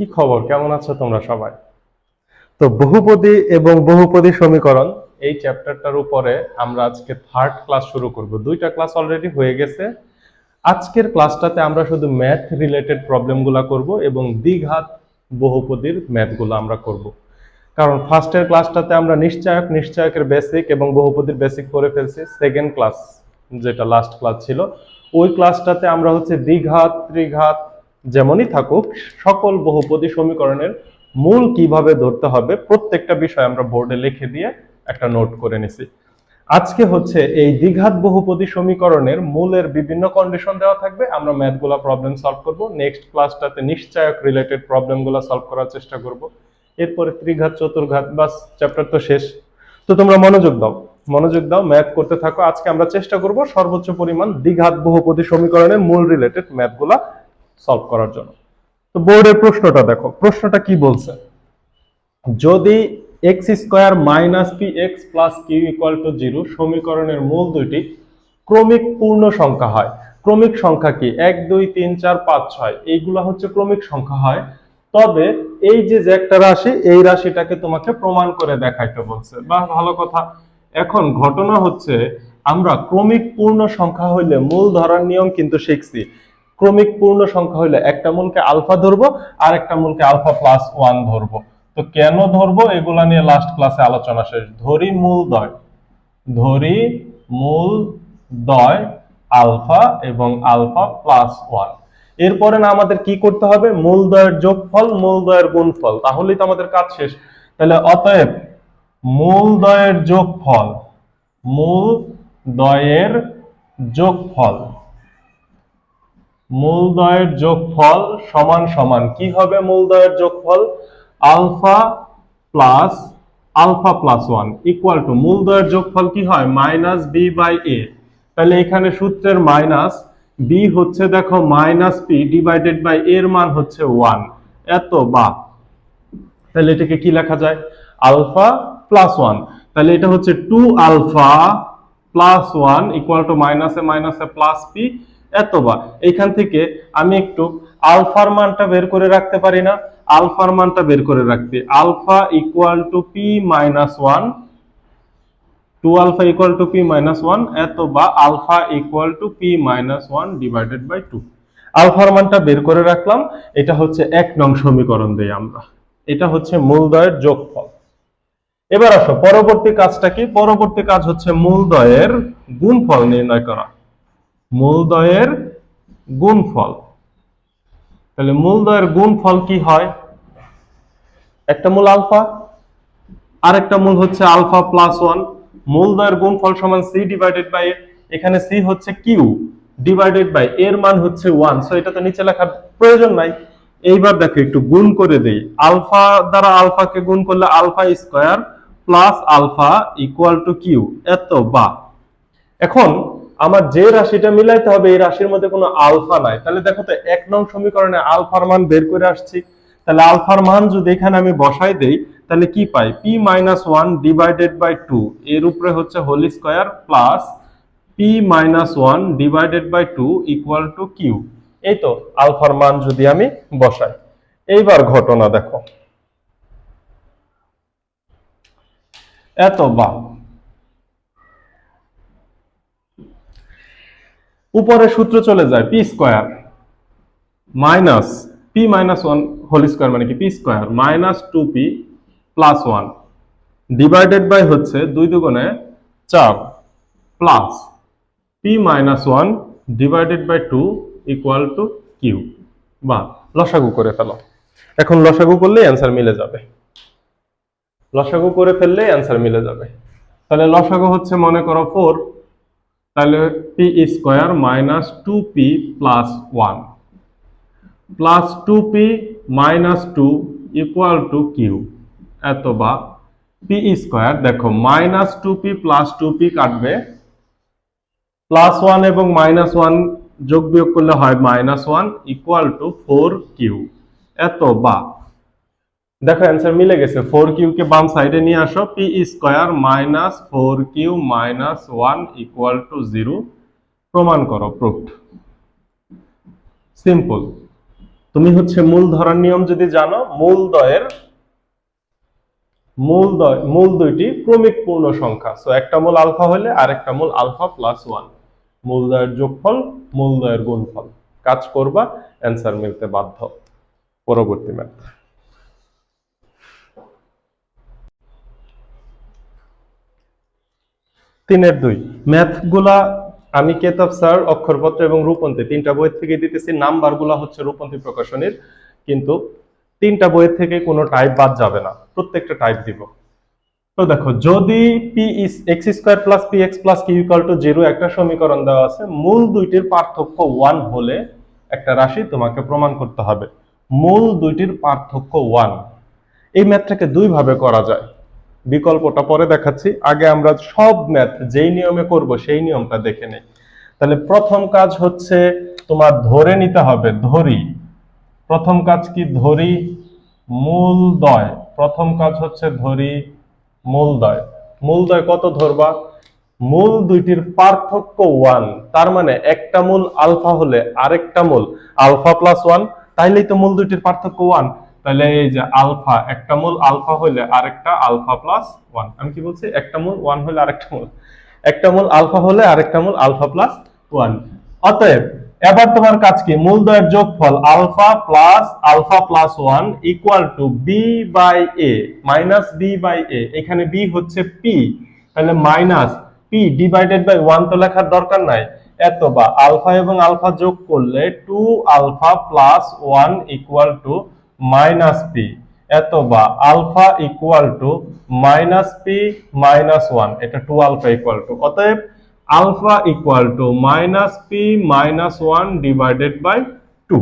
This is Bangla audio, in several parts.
কি খবর, কেমন আছো তোমরা সবাই? তো বহুপদী এবং বহুপদী সমীকরণ এই চ্যাপ্টারটার উপরে আমরা আজকে থার্ড ক্লাস শুরু করব। দুইটা ক্লাস অলরেডি হয়ে গেছে। আজকের ক্লাসটাতে আমরা শুধু ম্যাথ রিলেটেড প্রবলেমগুলো করব এবং দ্বিঘাত বহুপদীর ম্যাথগুলো আমরা করব। কারণ ফার্স্টের ক্লাসটাতে আমরা নিশ্চয়কের বেসিক এবং বহুপদীর বেসিক করে ফেলছি। সেকেন্ড ক্লাস যেটা লাস্ট ক্লাস ছিল, ওই ক্লাসটাতে আমরা হচ্ছে দ্বিঘাত ত্রিঘাত যেমনই থাকুক সকল বহুপদী সমীকরণের মূল কিভাবে ধরতে হবে প্রত্যেকটা বিষয় আমরা বোর্ডে লিখে দিয়ে একটা নোট করে নিছি। আজকে হচ্ছে এই দ্বিঘাত বহুপদী সমীকরণের মূলের বিভিন্ন কন্ডিশন দেওয়া থাকবে, আমরা ম্যাথগুলা প্রবলেম সলভ করব। নেক্সট ক্লাসটাতে নিশ্চয়ক রিলেটেড প্রবলেমগুলো সলভ করার চেষ্টা করব। এরপরে ত্রিঘাত চতুর্ঘাত, বাস চ্যাপ্টার তো শেষ। তো তোমরা মনোযোগ দাও, ম্যাথ করতে থাকো। আজকে আমরা চেষ্টা করব সর্বোচ্চ পরিমাণ দ্বিঘাত বহুপদী সমীকরণের মূল রিলেটেড ম্যাথগুলা সলভ করার জন্য। তো বোর্ডের প্রশ্নটা দেখো, প্রশ্নটা কি বলছে? যদি x square minus p x plus q equal to 0 সমীকরণের মূল দুইটি ক্রমিক পূর্ণ সংখ্যা হয়। ক্রমিক সংখ্যা কি? 1 2 3 4 5 6 এইগুলা হচ্ছে ক্রমিক সংখ্যা হয়, তবে এই যে একটা রাশি, এই রাশিটাকে তোমাকে প্রমাণ করে দেখাইতে বলছে। বা ভালো কথা। এখন ঘটনা হচ্ছে আমরা ক্রমিক পূর্ণ সংখ্যা হইলে মূল ধরার নিয়ম কিন্তু শিখছি। ক্রমিক পূর্ণ সংখ্যা হইলে একটা মূলকে আলফা ধরবো আর একটা মূলকে আলফা প্লাস 1 ধরবো। তো কেন ধরবো এগুলা নিয়ে লাস্ট ক্লাসে আলোচনা শেষ। ধরি মূল দ্বয় আলফা এবং আলফা প্লাস 1। এরপরে না আমাদের কি করতে হবে? মূল দ্বয়ের যোগফল, মূল দ্বয়ের গুণফল, তাহলেই তো আমাদের কাজ শেষ। তাহলে অতএব মূল দ্বয়ের যোগফল সমান সমান কি হবে? মূল দ্বয়ের যোগফল আলফা প্লাস 1 ইকুয়াল টু মূল দ্বয়ের যোগফল কি হয়? Minus B by a. তাহলে এখানে সূত্রের মাইনাস বি হচ্ছে দেখো মাইনাস পি ডিভাইডেড বাই এর মান হচ্ছে 1, এত বা। তাহলে এটাকে কি লেখা যায়? Alpha plus 1। তাহলে এটা হচ্ছে 2 আলফা প্লাস 1 ইকুয়াল টু মাইনাসে প্লাস পি, এত বা। এখান থেকে আমি একটু আলফার মানটা বের করে রাখতে পারি না? আলফার মানটা বের করে রাখতে alpha equal to p minus 1, 2 alpha equal to p minus 1, এত বা alpha equal to p minus 1 divided by 2। আলফার মানটা বের করে রাখলাম। এটা হচ্ছে 1 নং সমীকরণ দেই আমরা। এটা হচ্ছে মূলদ্বয়ের যোগফল। এবার আসো পরবর্তী কাজটা কি? পরবর্তী কাজ হচ্ছে মূলদ্বয়ের গুণফল নির্ণয় করা। মূলদ্বয়ের গুণফল। তাহলে মূলদ্বয়ের গুণফল কি হয়? একটা মূল আলফা আর একটা মূল হচ্ছে আলফা প্লাস 1। মূলদ্বয়ের গুণফল সমান সি ডিভাইডেড বাই এ। এখানে সি হচ্ছে কিউ ডিভাইডেড বাই এর মান হচ্ছে 1, সো এটা তো নিচে লেখার প্রয়োজন নাই। এইবার দেখো একটু গুণ করে দেই। আলফা দ্বারা আলফাকে গুণ করলে alpha square plus alpha equal to q, এত বা। এখন আমার যে রাশিটা মিলাইতে হবে এই রাশির মধ্যে কোনো আলফা নাই। তাহলে দেখো তো 1 নং সমীকরণে আলফার মান বের করে আসছি। তাহলে আলফার মান যদি এখানে আমি বসাই দেই তাহলে কি পাই? পি মাইনাস 1 ডিভাইডেড বাই 2 এর উপরে হচ্ছে whole square plus p minus 1 divided by 2 equal to q. এই তো আলফার মান যদি আমি বসাই। এইবার ঘটনা দেখো, এত বা। উপরে সূত্র চলে যায় p square minus p minus 1 whole square মানে কি? P square minus 2p plus 1 divided by হচ্ছে 2 দুগুণে 4 plus p minus 1 divided by 2 equal to q. বা লসাগু করে ফেলো। এখন লসাগু করলেই অ্যান্সার মিলে যাবে। লসাগু করে ফেললেই অ্যান্সার মিলে যাবে। তাহলে লসাগু হচ্ছে মনে করো 4, তাহলে p square minus 2p plus 1 plus 2p minus 2 equal to q, এত বা পি স্কয়ার। দেখো মাইনাস 2p প্লাস 2p কাটবে, প্লাস 1 এবং মাইনাস 1 যোগ বিয়োগ করলে হয় মাইনাস 1 ইকুয়াল টু 4q, এত বা। দেখো অ্যান্সার মিলে গেছে। 4q কে বাম সাইডে নিয়ে আসো। P square minus 4q minus 1 equal to 0 প্রমাণ করো। প্রুফড। সিম্পল। তুমি হচ্ছে মূল ধরার নিয়ম যদি জানো, মূল দুইটি ক্রমিক পূর্ণ সংখ্যা। সো একটা মূল আলফা হলে আরেকটা মূল আলফা প্লাস 1, মূলদ্বয়ের যোগফল মূলদ্বয়ের গুণফল। কাজ করবা, অ্যান্সার মিলতে বাধ্য। পরবর্তী ম্যাথ। 3-2 ম্যাথগুলা আমি কেতাব স্যার, অক্ষরপত্র এবং রূপন্তী তিনটা বই থেকে দিতেছি। নাম্বারগুলা হচ্ছে রূপন্তী প্রকাশনীর, কিন্তু তিনটা বইয়ের থেকে কোনো টাইপ বাদ যাবে না, প্রত্যেকটা টাইপ দিব। তো দেখো, যদি p is x square plus p x plus q equal to 0 একটা সমীকরণ দেওয়া আছে, মূল দুইটির পার্থক্য 1 হলে একটা রাশি তোমাকে প্রমাণ করতে হবে। মূল দুইটির পার্থক্য 1। এই ম্যাথটাকে দুই ভাবে করা যায়, বিকল্পটা পরে দেখাচ্ছি। আগে আমরা সব ম্যাথ যেই নিয়মে করব সেই নিয়মটা দেখে নেই। তাহলে প্রথম কাজ হচ্ছে তোমার ধরে নিতে হবে, ধরি। প্রথম কাজ কি? ধরি মূলদ্বয়। প্রথম কাজ হচ্ছে ধরি মূলদ্বয়। মূলদ্বয় কত ধরবা? মূল দুইটির পার্থক্য 1, তার মানে একটা মূল আলফা হলে আরেকটা মূল আলফা প্লাস 1, তাইলেই তো মূল দুইটির পার্থক্য 1। তাহলে এই যে আলফা, একটা মূল আলফা হলে আরেকটা আলফা প্লাস 1। আমি কি বলছি? একটা মূল 1 হলে আরেকটা মূল, একটা মূল আলফা হলে আরেকটা মূল আলফা প্লাস 1। অতএব এবার তোমার কাজ কি? মূলদ্বয়ের যোগফল alpha plus 1 equal to B by A minus B by A. এখানে বি হচ্ছে পি, তাহলে মাইনাস পি ডিভাইডেড বাই 1 তো লেখার দরকার নাই। এত বা আলফা এবং আলফা যোগ করলে 2 alpha plus 1 equal to minus p. এত বা alpha equal to minus p minus 1, এটা 2 আলফা ইকুয়াল টু। অতএব alpha equal to minus p minus 1 divided by 2।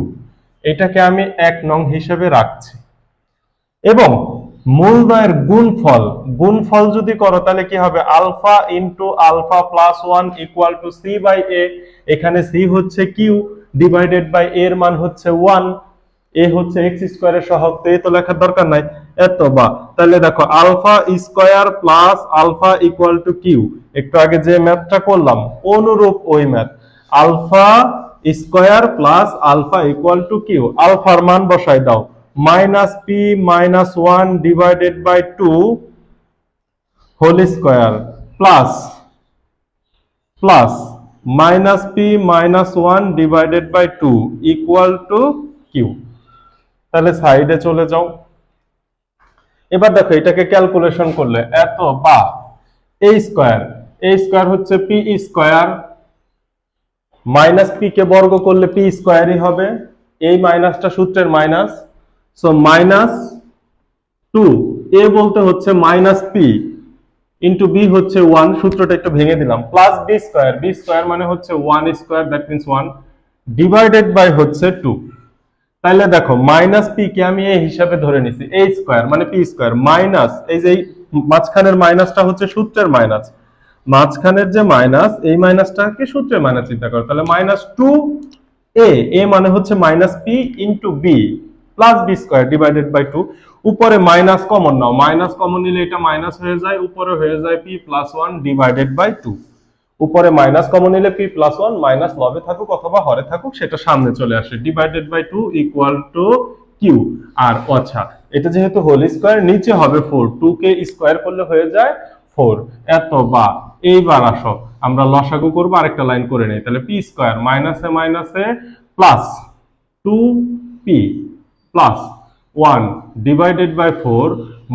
এটাকে আমি 1 নং হিসেবে রাখছি। এবং মূলদ্বয়ের গুণফল যদি করো তাহলে কি হবে? Alpha into alpha plus 1 equal to C by A. এখানে সি হচ্ছে কিউ ডিভাইডেড বাই এর মান হচ্ছে 1, এ হচ্ছে এক্স স্কোয়ারের সহগ, তো এ তো লেখার দরকার নাই। এত বা তাহলে দেখো alpha square plus alpha equal to q. একটু আগে যে ম্যাথটা করলাম অনুরূপ ওই math, alpha square plus alpha equal to q. আলফার মান বসাই দাও, minus p minus 1 divided by 2 whole square plus minus p minus 1 divided by 2 equal to q. তাহলে সাইডে চলে যাও। এবার দেখো এটাকে ক্যালকুলেশন করলে এত বা এ স্কোয়ার হচ্ছে P square, minus P K বর্গ করলে পি স্কোয়ারই হবে, এই মাইনাসটা সূত্রের মাইনাস। সো মাইনাস 2 এ বলতে হচ্ছে মাইনাস পি ইন্টু বি হচ্ছে 1, সূত্রটা একটু ভেঙে দিলাম, প্লাস বি স্কোয়ার মানে হচ্ছে 1 square, that means 1 divided by হচ্ছে 2। তাহলে দেখো মাইনাস পি কে আমি এই হিসাবে ধরে নিছি, এ স্কোয়ার মানে পি স্কোয়ার মাইনাস এই যে মাঝখানের মাইনাসটা হচ্ছে সূত্রের মাইনাস, মাঝখানের যে মাইনাস এই মাইনাসটাকে সূত্রের মাইনাস চিন্তা করো, তাহলে মাইনাস 2 এ মানে হচ্ছে minus p into b plus b square divided by 2। উপরে মাইনাস কমন নাও, মাইনাস কমন নিলে এটা মাইনাস হয়ে যায়, উপরে হয়ে যায় পি প্লাস 1 ডিভাইডেড বাই 2। উপরে মাইনাস কমন নিলে পি প্লাস 1 মাইনাস লবে থাকুক অথবা হরে থাকুক সেটা সামনে চলে আসে, divided by 2 equal to Q. আর আচ্ছা এটা যেহেতু হোল স্কোয়ার নিচে হবে 4, 2 কে স্কোয়ার করলে হয়ে যায় 4। এত বা এইবার আসো আমরা লসাগু করবো, আরেকটা লাইন করে নেই। তাহলে পি স্কোয়ার মাইনাসে plus 2p plus 1 divided by 4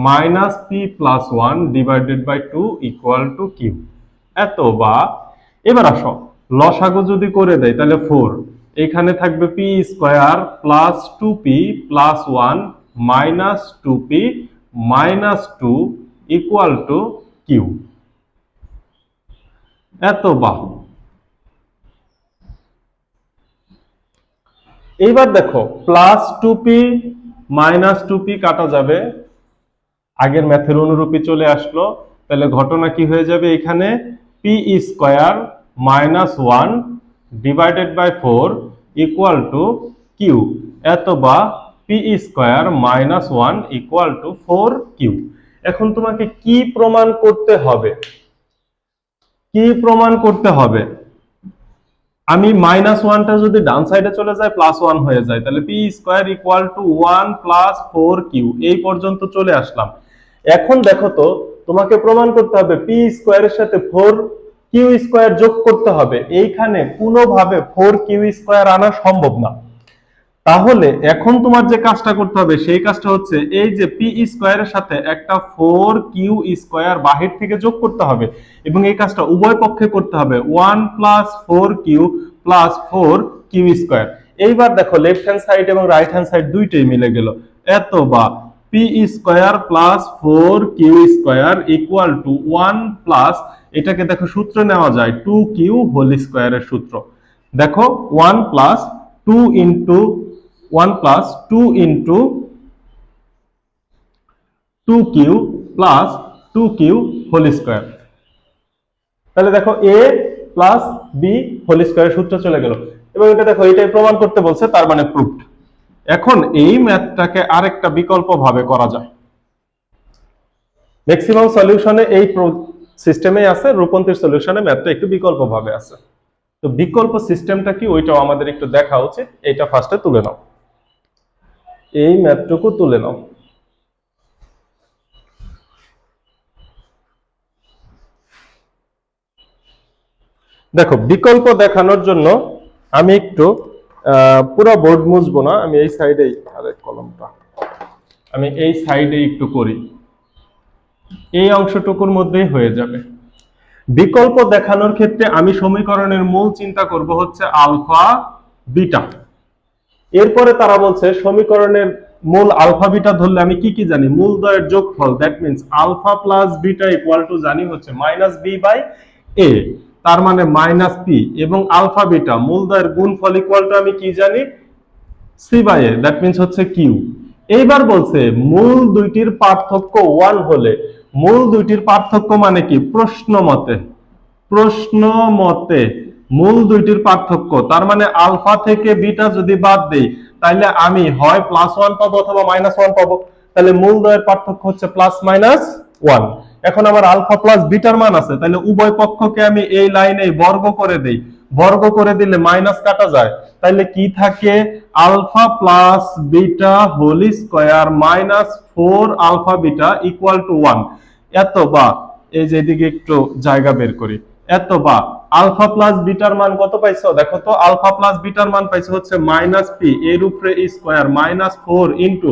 minus P plus 1 divided by 2 equal to q. এত বা এবার আসো লসাগু যদি করে দেয় তাহলে 4, এখানে থাকবে p square plus 2p plus 1 minus 2p minus 2 equal to q. এত বা এইবার দেখো প্লাস 2p মাইনাস 2p কাটা যাবে, আগের ম্যাথের অনুরূপী চলে আসলো। তাহলে ঘটনা কি হয়ে যাবে? এখানে p square minus 1 divided by 4 equal to q. এত বা p square minus 1 equal to 4 q. এখন তোমাকে কি প্রমাণ করতে হবে? আমি -1টা যদি ডান সাইডে চলে যায় +1 হয়ে যায়, তাহলে p square equal to 1 + 4q। এই পর্যন্ত চলে আসলাম। এখন দেখো তো, তোমাকে প্রমাণ করতে হবে p স্কয়ারের সাথে 4q স্কয়ার যোগ করতে হবে। এইখানে কোনোভাবে 4q স্কয়ার আনা সম্ভব না। তাহলে এখন তোমার যে কাজটা করতে হবে সেই কাজটা হচ্ছে এই যে পি স্কয়ারের সাথে একটা 4q স্কয়ার বাহির থেকে যোগ করতে হবে, এবং এই কাজটা উভয় পক্ষে করতে হবে 1 + 4q + 4q স্কয়ার। এইবার দেখো লেফট হ্যান্ড সাইড এবং রাইট হ্যান্ড সাইড দুইটাই মিলে গেল। এত বা P square + 4q square equal to 1 plus, এটাকে দেখো সূত্র নেওয়া যায় 2q হোল স্কয়ারের সূত্র। দেখো 1 + 2 into 1 + 2 into 2q plus 2q whole square. তাহলে দেখো a প্লাস b হোল স্কয়ারের সূত্র চলে গেল, এবং এটা দেখো এটাই প্রমাণ করতে বলছে, তার মানে প্রুফড। এখন এই ম্যাথটাকে আরেকটা বিকল্প ভাবে করা যায়। ম্যাক্সিমাম সলিউশনে এই সিস্টেমে আছে, রূপন্তীর সলিউশনে ম্যাথটা একটু বিকল্প ভাবে আছে। তো বিকল্প সিস্টেমটা কি ওইটাও আমাদের একটু দেখা উচিত। এটা ফার্স্টে তুলে নাও, এই ম্যাথটুকু তুলে নাও। দেখো বিকল্প দেখানোর জন্য আমি একটু পুরো বোর্ড মুছবো না, আমি এই সাইডেই, আরে কলমটা আমি এই সাইডে একটু করি, এই অংশটুকুর মধ্যেই হয়ে যাবে। বিকল্প দেখানোর ক্ষেত্রে আমি সমীকরণের মূল চিন্তা করব হচ্ছে আলফা বিটা। এরপরে তারা বলছে সমীকরণের মূল আলফা বিটা ধরলে আমি কি কি জানি, মূলদ্বয়ের যোগফল, that means alpha plus beta equal to জানি হচ্ছে -b/a, তার মানে -p, এবং আলফা বিটা মূলদ্বয়ের গুণফল ইকুয়াল টু আমি কি জানি, c/a, দ্যাট মিন্স হচ্ছে q। এইবার বলছে মূল দুইটির পার্থক্য 1 হলে, মূল দুইটির পার্থক্য মানে কি, প্রশ্ন মতে মূল দুইটির পার্থক্য, তার মানে আলফা থেকে বিটা যদি বাদ দেই তাহলে আমি হয় +1 পাবো অথবা -1 পাবো। তাহলে মূল দ্বয়ের পার্থক্য হচ্ছে +-1। এখন আমার আলফা প্লাস বিটার মান আছে, তাহলে উভয় পক্ষকে আমি এই লাইনে বর্গ করে দেই, বর্গ করে দিলে মাইনাস কাটা যায়, তাহলে কি থাকে, alpha plus beta whole square -4 alpha beta equal to 1। এত বা, এই যে এদিকে একটু জায়গা বের করি, এত বা আলফা প্লাস বিটার মান কত পাইছো, দেখো তো, আলফা প্লাস বিটার মান পাইছো হচ্ছে -p এর উপরে স্কয়ার -4 ইনটু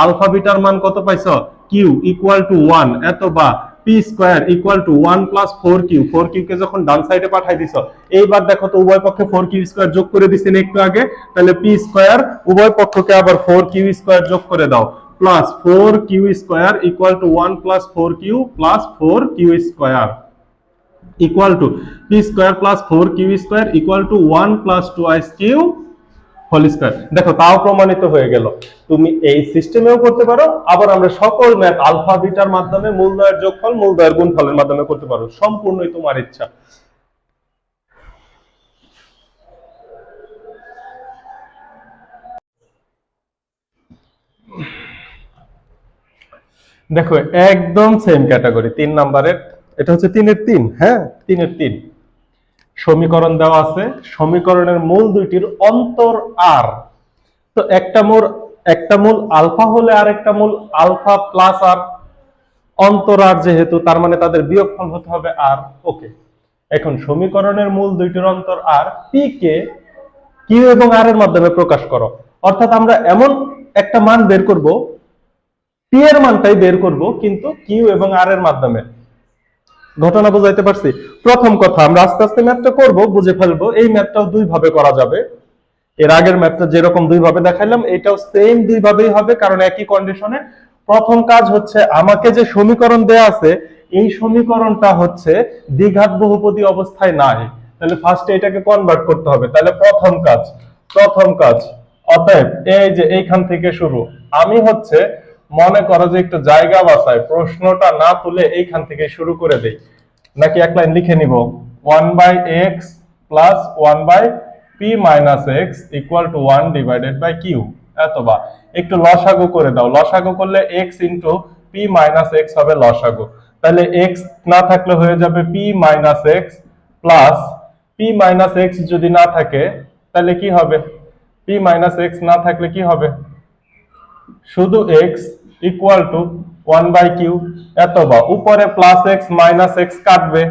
আলফা বিটার মান কত পাইছো, q ইকুয়াল টু 1। এত বা p square equal to 1 + 4q, 4q কে যখন ডান সাইডে পাঠাই দিছো, এইবার দেখো তো উভয় পক্ষে 4q স্কয়ার যোগ করে দিছেন একটু আগে, তাহলে p স্কয়ার উভয় পক্ষকে আবার 4q স্কয়ার যোগ করে দাও, plus 4q square equal to 1 + 4q plus 4q square equal to p square plus 4q square equal to 1 + 2q whole square. দেখো তাও প্রমাণিত হয়ে গেল। তুমি এই সিস্টেমেও করতে পারো, আবার আমরা সকল ম্যাথ আলফা বিটার মাধ্যমে মূলদ্বয়ের যোগফল মূলদ্বয়ের গুণফলের মাধ্যমে করতে পারো, সম্পূর্ণই তোমার ইচ্ছা। দেখো একদম সেম ক্যাটাগরি 3 নাম্বারের, এটা হচ্ছে 3-এর 3, হ্যাঁ 3-এর 3 সমীকরণ দেওয়া আছে। সমীকরণের মূল দুইটির অন্তর আর, তো একটা মূল আলফা হলে আর একটা মূল আলফা প্লাস আর, অন্তর আর যেহেতু, তার মানে তাদের বিয়োগফল হতে হবে আর। ওকে, এখন সমীকরণের মূল দুইটির অন্তর আর, পি কে কিউ এবং আর এর মাধ্যমে প্রকাশ করো। অর্থাৎ আমরা এমন একটা মান বের করব, পি এর মানটাই বের করব কিন্তু কিউ এবং আর এর মাধ্যমে। ঘটনা বুঝাইতে পারছি? প্রথম কথা, আমরা আস্তে আস্তে ম্যাথটা করব, বুঝে ফেলবো। এই ম্যাথটাও দুই ভাবে করা যাবে, এর আগের ম্যাথটা যেরকম দুই ভাবে দেখাইলাম এটাও সেম দুই ভাবেই হবে, কারণ একই কন্ডিশনে। প্রথম কাজ হচ্ছে, আমাকে যে সমীকরণ দেয়া আছে এই সমীকরণটা হচ্ছে দ্বিঘাত বহুপদী অবস্থায় নাই, তাহলে ফার্স্টে এটাকে কনভার্ট করতে হবে। তাহলে প্রথম কাজ অতএব এই যে এইখান থেকে শুরু, আমি হচ্ছে মনে করো যে একটু জায়গা বাঁচাই, প্রশ্নটা না তুলে এইখান থেকে শুরু করে দেই, নাকি এক লাইন লিখে নিব, 1/x plus 1/p minus x equal to 1/q। অথবা একটু লসাগু করে দাও, লসাগু করলে x into p minus x হবে লসাগু, তাহলে x না থাকলে হয়ে যাবে p minus x plus p minus x যদি না থাকে তাহলে কি হবে? পি মাইনাস এক্স না থাকলে কি হবে? শুধু এক্স ইকুয়াল টু 1/কিউ, অথবা উপরে প্লাস এক্স মাইনাস এক্স কাটবে,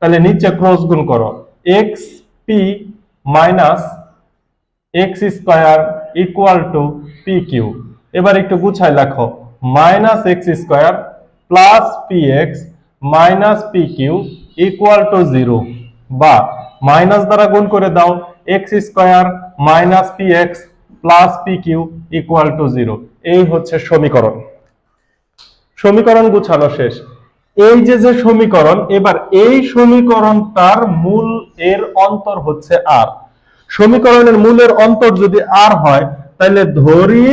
তাহলে নিচে ক্রস গুণ করো, x p minus x square equal to p q. এবার একটু গুছাই লেখো, minus x square plus p x minus P q equal to 0, বা মাইনাস দ্বারা গুণ করে দাও, x square minus p x plus p q equal to 0। এই হচ্ছে সমীকরণ। সমীকরণ গুছানো শেষ। এই যে সমীকরণ, এবার এই সমীকরণটার মূল এর অন্তর হচ্ছে আর। সমীকরণের মূলের অন্তর যদি আর হয়, তাহলে ধরি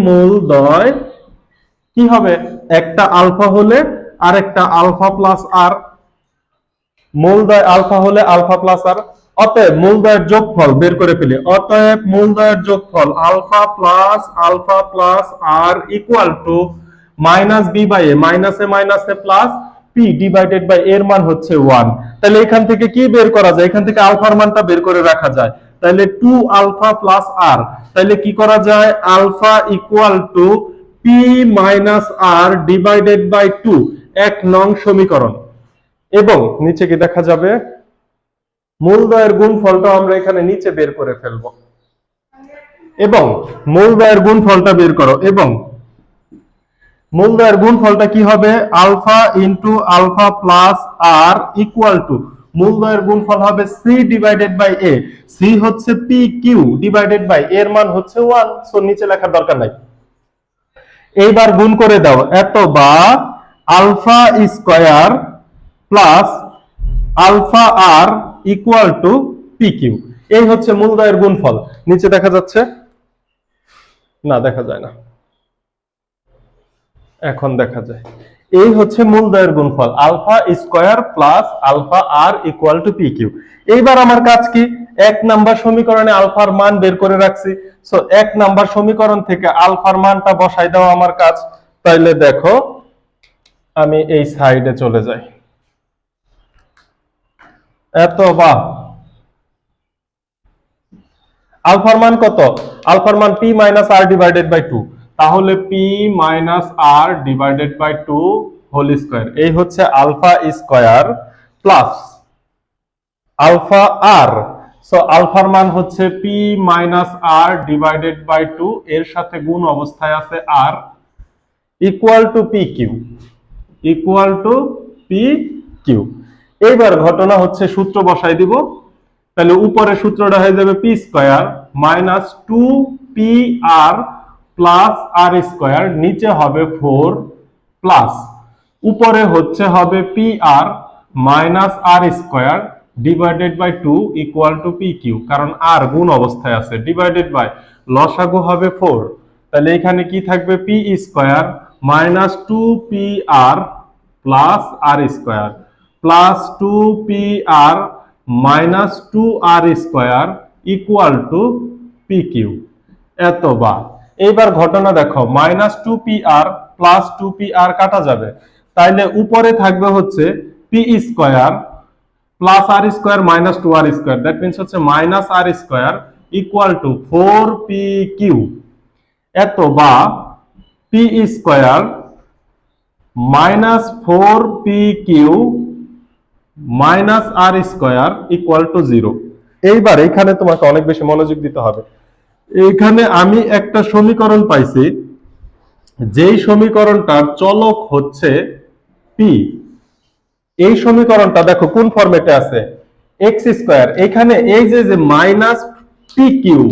মূলদ্বয় কি হবে? একটা আলফা হলে আর একটা আলফা প্লাস আর, মূলদ্বয় আলফা হলে আলফা প্লাস আর। অতএব মূলদ্বয়ের যোগফল বের করে ফেলি। অতএব মূলদ্বয়ের যোগফল alpha plus R equal to minus B by A, মাইনাসে প্লাস পি ডিভাইডেড বাই এর মান হচ্ছে 1। তাহলে এখান থেকে কি বের করা যায়? এখান থেকে আলফার মানটা বের করে রাখা যায়। তাহলে 2 আলফা প্লাস আর, তাহলে কি করা যায়? Alpha equal to p minus r divided by 2, 1 নং সমীকরণ। এবং নিচে কি দেখা যাবে? মূলদ্বয়ের গুণফলটা আমরা এখানে নিচে বের করে ফেলবো, এবং মূলদ্বয়ের গুণফলটা বের করো। এবং মূলদ্বয়ের গুণফলটা কি হবে? Alpha into alpha plus R equal to, মূলদ্বয়ের গুণফল হবে C divided by A. C হচ্ছে পি কিউ ডিভাইডেড বাই এর মান হচ্ছে 1, সো নিচে লেখার দরকার নাই। এইবার গুণ করে দাও, এত বা alpha square plus alpha r equal to p q. এই হচ্ছে মূলদ্বয়ের গুণফল। নিচে দেখা যাচ্ছে? না, দেখা যায় না, এখন দেখা যায়। এই হচ্ছে মূলদ্বয়ের গুণফল, alpha square plus alpha r equal to p q. এইবার আমার কাজ কি? 1 নাম্বার সমীকরণে আলফার মান বের করে রাখছি, সো 1 নাম্বার সমীকরণ থেকে আলফার মানটা বসাই দেওয়া আমার কাজ। তাইলে দেখো, আমি এই সাইডে চলে যাই, এত বা আলফার মান কত? আলফার মান p minus r divided by 2, তাহলে p minus r divided by 2 whole square. এই হচ্ছে alpha square plus alpha r, so আলফার মান হচ্ছে p minus r divided by 2, এর সাথে গুণ অবস্থায় আছে r, equal to p q. এইবার ঘটনা হচ্ছে, সূত্র বসাই দিব। তাহলে উপরে সূত্রটা হয়ে যাবে p square minus 2 r plus আর স্কয়ার, নিচে হবে 4 প্লাস উপরে হবে p r minus R square divided by 2 equal to p q, কারণ আর গুণ অবস্থায় আছে, ডিভাইডেড বাই লসাগু হবে 4। তাহলে এখানে কি থাকবে? P square minus 2 r plus R square plus 2 r minus 2 R square equal to p q. এত বা এইবার ঘটনা দেখো, মাইনাস 2 আর প্লাস 2 আর কাটা যাবে, তাইলে উপরে থাকবে হচ্ছে P square plus R square minus 2 R square, that means হচ্ছে minus R square equal to 4 Q. এত বা P square minus 4 Q minus R square equal to 0। এইবার এখানে তোমাকে অনেক বেশি মনোযোগ দিতে হবে। এখানে আমি একটা সমীকরণ পাইছি, যেই সমীকরণটার চলক হচ্ছে পি। এই সমীকরণটা দেখো কোন ফরম্যাটে আছে, এক্স স্কয়ার। এখানে এই যে minus P Q